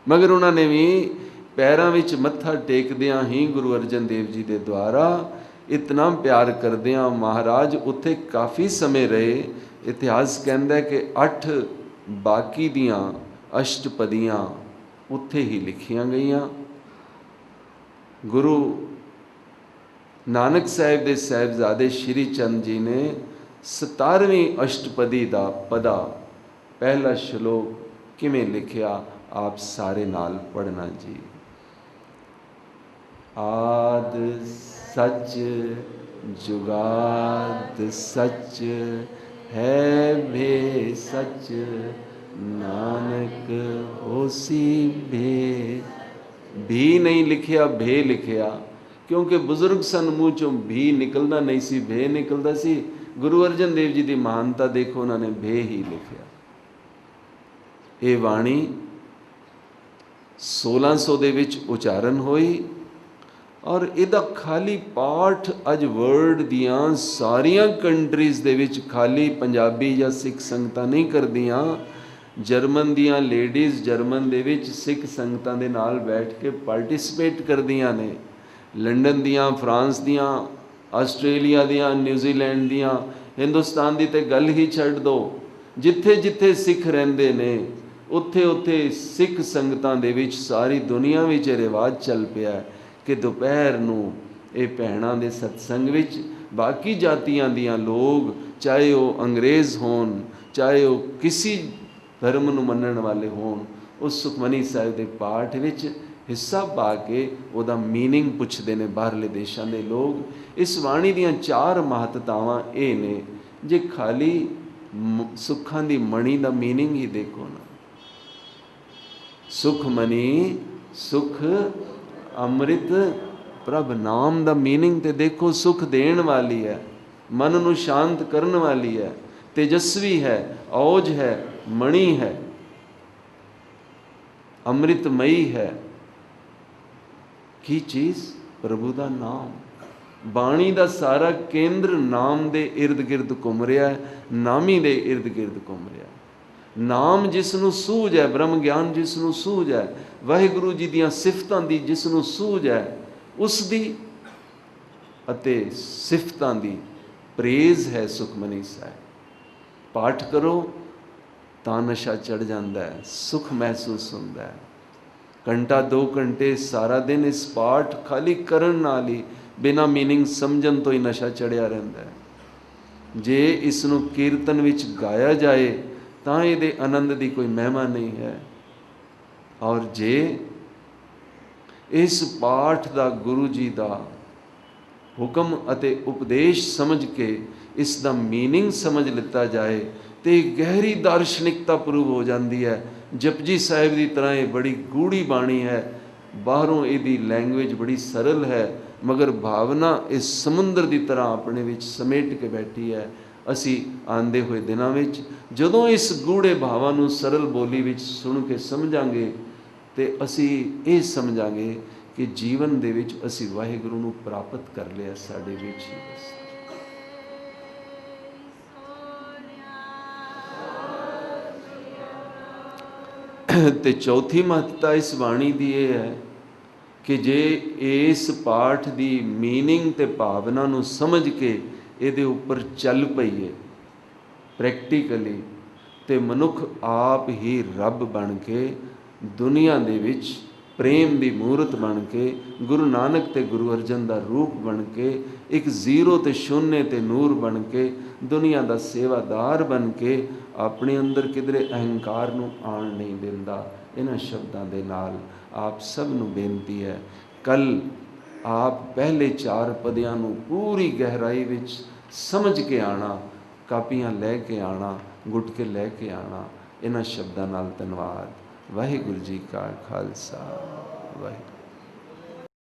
ਮਗਰ ਉਹਨਾਂ ਨੇ ਵੀ ਪੈਰਾਂ ਵਿੱਚ ਮੱਥਾ ਟੇਕਦਿਆਂ ਹੀ ਗੁਰੂ ਅਰਜਨ ਦੇਵ ਜੀ ਦੇ ਦੁਆਰਾ ਇਤਨਾ ਪਿਆਰ ਕਰਦਿਆਂ ਮਹਾਰਾਜ ਉੱਥੇ ਕਾਫੀ ਸਮੇਂ ਰਹੇ। ਇਤਿਹਾਸ ਕਹਿੰਦਾ ਕਿ 8 ਬਾਕੀ ਦੀਆਂ ਅਸ਼ਟਪਦੀਆਂ ਉੱਥੇ ਹੀ ਲਿਖੀਆਂ ਗਈਆਂ। ਗੁਰੂ ਨਾਨਕ ਸਾਹਿਬ ਦੇ ਸਾਹਿਬਜ਼ਾਦੇ ਸ਼੍ਰੀ ਚੰਦ ਜੀ ਨੇ 17ਵੀਂ ਅਸ਼ਟਪਦੀ ਦਾ ਪਦਾ ਪਹਿਲਾ ਸ਼ਲੋਕ ਕਿਵੇਂ ਲਿਖਿਆ, ਆਪ ਸਾਰੇ ਨਾਲ ਪੜ੍ਹਨਾ ਜੀ। ਆਦ ਸੱਚ ਜੁਗਾਦ ਸੱਚ ਹੈ ਭੇ ਸੱਚ, ਨਾਨਕ ਹੋਸੀ ਭੇ। ਵੀ ਨਹੀਂ ਲਿਖਿਆ, ਭੇ ਲਿਖਿਆ, ਕਿਉਂਕਿ ਬਜ਼ੁਰਗ ਸਨ ਮੂੰਹ ਚੋਂ ਵੀ ਨਿਕਲਦਾ ਨਹੀਂ ਸੀ, ਭੇ ਨਿਕਲਦਾ ਸੀ। ਗੁਰੂ ਅਰਜਨ ਦੇਵ ਜੀ ਦੀ ਮਹਾਨਤਾ ਦੇਖੋ, ਉਹਨਾਂ ਨੇ ਭੇ ਹੀ ਲਿਖਿਆ। ਇਹ ਬਾਣੀ 1600 ਦੇ ਵਿੱਚ ਉਚਾਰਨ ਹੋਈ ਔਰ ਇਹਦਾ ਖਾਲੀ ਪਾਠ ਅੱਜ ਵਰਲਡ ਦੀਆਂ ਸਾਰੀਆਂ ਕੰਟਰੀਜ਼ ਦੇ ਵਿੱਚ ਖਾਲੀ ਪੰਜਾਬੀ ਜਾਂ ਸਿੱਖ ਸੰਗਤਾਂ ਨਹੀਂ ਕਰਦੀਆਂ। ਜਰਮਨ ਦੀਆਂ ਲੇਡੀਜ਼ ਜਰਮਨ ਦੇ ਵਿੱਚ ਸਿੱਖ ਸੰਗਤਾਂ ਦੇ ਨਾਲ ਬੈਠ ਕੇ ਪਾਰਟਿਸਿਪੇਟ ਕਰਦੀਆਂ ਨੇ। ਲੰਡਨ ਦੀਆਂ, ਫਰਾਂਸ ਦੀਆਂ, ਆਸਟ੍ਰੇਲੀਆ ਦੀਆਂ, ਨਿਊਜ਼ੀਲੈਂਡ ਦੀਆਂ, ਹਿੰਦੁਸਤਾਨ ਦੀ ਤੇ ਗੱਲ ਹੀ ਛੱਡ ਦਿਓ। ਜਿੱਥੇ ਜਿੱਥੇ ਸਿੱਖ ਰਹਿੰਦੇ ਨੇ ਉੱਥੇ ਉੱਥੇ ਸਿੱਖ ਸੰਗਤਾਂ ਦੇ ਵਿੱਚ ਸਾਰੀ ਦੁਨੀਆ ਵਿੱਚ ਰਿਵਾਜ ਚੱਲ ਪਿਆ ਕਿ ਦੁਪਹਿਰ ਨੂੰ ਇਹ ਭੈਣਾਂ ਦੇ ਸਤਸੰਗ ਵਿੱਚ ਬਾਕੀ ਜਾਤੀਆਂ ਦੀਆਂ ਲੋਕ, ਚਾਹੇ ਉਹ ਅੰਗਰੇਜ਼ ਹੋਣ, ਚਾਹੇ ਉਹ ਕਿਸੇ ਧਰਮ ਨੂੰ ਮੰਨਣ ਵਾਲੇ ਹੋਣ, ਉਸ ਸੁਖਮਨੀ ਸਾਹਿਬ ਦੇ ਪਾਠ ਵਿੱਚ ਹਿੱਸਾ ਪਾ ਕੇ ਉਹਦਾ ਮੀਨਿੰਗ ਪੁੱਛਦੇ ਨੇ ਬਾਹਰਲੇ ਦੇਸ਼ਾਂ ਦੇ ਲੋਕ। ਇਸ ਬਾਣੀ ਦੀਆਂ 4 ਮਹੱਤਤਾਵਾਂ ਇਹ ਨੇ। ਜੇ ਖਾਲੀ ਸੁੱਖਾਂ ਦੀ ਮਣੀ ਦਾ ਮੀਨਿੰਗ ਹੀ ਦੇਖੋ ਨਾ, ਸੁਖਮਨੀ ਸੁਖ ਅੰਮ੍ਰਿਤ ਪ੍ਰਭ ਨਾਮ ਦਾ ਮੀਨਿੰਗ ਤੇ ਦੇਖੋ। ਸੁਖ ਦੇਣ ਵਾਲੀ ਹੈ, ਮਨ ਨੂੰ ਸ਼ਾਂਤ ਕਰਨ ਵਾਲੀ ਹੈ, ਤੇਜਸਵੀ ਹੈ, ਔਜ ਹੈ, ਮਣੀ ਹੈ, ਅੰਮ੍ਰਿਤਮਈ ਹੈ। ਕੀ ਚੀਜ਼? ਪ੍ਰਭੂ ਦਾ ਨਾਮ। ਬਾਣੀ ਦਾ ਸਾਰਾ ਕੇਂਦਰ ਨਾਮ ਦੇ ਇਰਦ ਗਿਰਦ ਘੁੰਮ ਰਿਹਾ ਹੈ, ਨਾਮੀ ਦੇ ਇਰਦ ਗਿਰਦ ਘੁੰਮ ਰਿਹਾ ਹੈ। ਨਾਮ ਜਿਸ ਨੂੰ ਸੂਝ ਹੈ, ਬ੍ਰਹਮ ਗਿਆਨ ਜਿਸ ਨੂੰ ਸੂਝ ਹੈ, ਵਾਹਿਗੁਰੂ ਜੀ ਦੀਆਂ ਸਿਫਤਾਂ ਦੀ ਜਿਸ ਨੂੰ ਸੂਝ ਹੈ, ਉਸ ਦੀ ਅਤੇ ਸਿਫਤਾਂ ਦੀ ਪ੍ਰੇਜ਼ ਹੈ ਸੁਖਮਨੀ ਸਾਹਿਬ। ਪਾਠ ਕਰੋ ਤਾਂ ਨਸ਼ਾ ਚੜ੍ਹ ਜਾਂਦਾ ਹੈ, ਸੁਖ ਮਹਿਸੂਸ ਹੁੰਦਾ ਹੈ। ਘੰਟਾ 2 ਘੰਟੇ ਸਾਰਾ ਦਿਨ ਇਸ ਪਾਠ ਖਾਲੀ ਕਰਨ ਨਾਲ ਹੀ ਬਿਨਾਂ ਮੀਨਿੰਗ ਸਮਝਣ ਤੋਂ ਹੀ ਨਸ਼ਾ ਚੜ੍ਹਿਆ ਰਹਿੰਦਾ ਹੈ। ਜੇ ਇਸ ਨੂੰ ਕੀਰਤਨ ਵਿੱਚ ਗਾਇਆ ਜਾਏ ਤਾਂ ਇਹਦੇ ਆਨੰਦ ਦੀ ਕੋਈ ਮਹਿਮਾ ਨਹੀਂ ਹੈ। ਔਰ ਜੇ ਇਸ ਪਾਠ ਦਾ ਗੁਰੂ ਜੀ ਦਾ ਹੁਕਮ ਅਤੇ ਉਪਦੇਸ਼ ਸਮਝ ਕੇ ਇਸ ਦਾ ਮੀਨਿੰਗ ਸਮਝ ਲਿੱਤਾ ਜਾਏ ਤੇ ਗਹਿਰੀ ਦਾਰਸ਼ਨਿਕਤਾ ਪ੍ਰੂਵ ਹੋ ਜਾਂਦੀ ਹੈ। ਜਪਜੀ ਸਾਹਿਬ ਦੀ ਤਰ੍ਹਾਂ ਇਹ ਬੜੀ ਗੂੜੀ ਬਾਣੀ ਹੈ, ਬਾਹਰੋਂ ਇਹਦੀ ਲੈਂਗੁਏਜ ਬੜੀ ਸਰਲ ਹੈ, ਮਗਰ ਭਾਵਨਾ ਇਸ ਸਮੁੰਦਰ ਦੀ ਤਰ੍ਹਾਂ ਆਪਣੇ ਵਿੱਚ ਸਮੇਟ ਕੇ ਬੈਠੀ ਹੈ। ਅਸੀਂ ਆਉਂਦੇ ਹੋਏ ਦਿਨਾਂ ਵਿੱਚ ਜਦੋਂ ਇਸ ਗੂੜੇ ਭਾਵਾਂ ਨੂੰ ਸਰਲ ਬੋਲੀ ਵਿੱਚ ਸੁਣ ਕੇ ਸਮਝਾਂਗੇ ਤੇ ਅਸੀਂ ਇਹ ਸਮਝਾਂਗੇ ਕਿ ਜੀਵਨ ਦੇ ਵਿੱਚ ਅਸੀਂ ਵਾਹਿਗੁਰੂ ਨੂੰ ਪ੍ਰਾਪਤ ਕਰ ਲਿਆ ਸਾਡੇ ਵਿੱਚ ਹੀ ਬਸ। ਤੇ ਚੌਥੀ ਮਹੱਤਤਾ ਇਸ ਬਾਣੀ ਦੀ ਇਹ ਹੈ ਕਿ ਜੇ ਇਸ ਪਾਠ ਦੀ ਮੀਨਿੰਗ ਤੇ ਭਾਵਨਾ ਨੂੰ ਸਮਝ ਕੇ ਇਹਦੇ ਉੱਪਰ ਚੱਲ ਪਈਏ ਪ੍ਰੈਕਟੀਕਲੀ, ਤੇ ਮਨੁੱਖ ਆਪ ਹੀ ਰੱਬ ਬਣ ਕੇ ਦੁਨੀਆ ਦੇ ਵਿੱਚ ਪ੍ਰੇਮ ਦੀ ਮੂਰਤ ਬਣ ਕੇ, ਗੁਰੂ ਨਾਨਕ ਤੇ ਗੁਰੂ ਅਰਜਨ ਦਾ ਰੂਪ ਬਣ ਕੇ, ਇੱਕ ਜ਼ੀਰੋ ਤੇ ਸ਼ੂਨਯ ਤੇ ਨੂਰ ਬਣ ਕੇ, ਦੁਨੀਆ ਦਾ ਸੇਵਾਦਾਰ ਬਣ ਕੇ ਆਪਣੇ ਅੰਦਰ ਕਿਧਰੇ ਅਹੰਕਾਰ ਨੂੰ ਆਉਣ ਨਹੀਂ ਦਿੰਦਾ। ਇਹਨਾਂ ਸ਼ਬਦਾਂ ਦੇ ਨਾਲ ਆਪ ਸਭ ਨੂੰ ਬੇਨਤੀ ਹੈ, ਕੱਲ੍ਹ ਆਪ ਪਹਿਲੇ 4 ਪਦਿਆਂ ਨੂੰ ਪੂਰੀ ਗਹਿਰਾਈ ਵਿੱਚ ਸਮਝ ਕੇ ਆਉਣਾ, ਕਾਪੀਆਂ ਲੈ ਕੇ ਆਉਣਾ, ਗੁਟਕੇ ਲੈ ਕੇ ਆਉਣਾ। ਇਹਨਾਂ ਸ਼ਬਦਾਂ ਨਾਲ ਧੰਨਵਾਦ। ਵਾਹਿਗੁਰੂ ਜੀ ਕਾ ਖਾਲਸਾ, ਵਾਹਿਗੁਰੂ।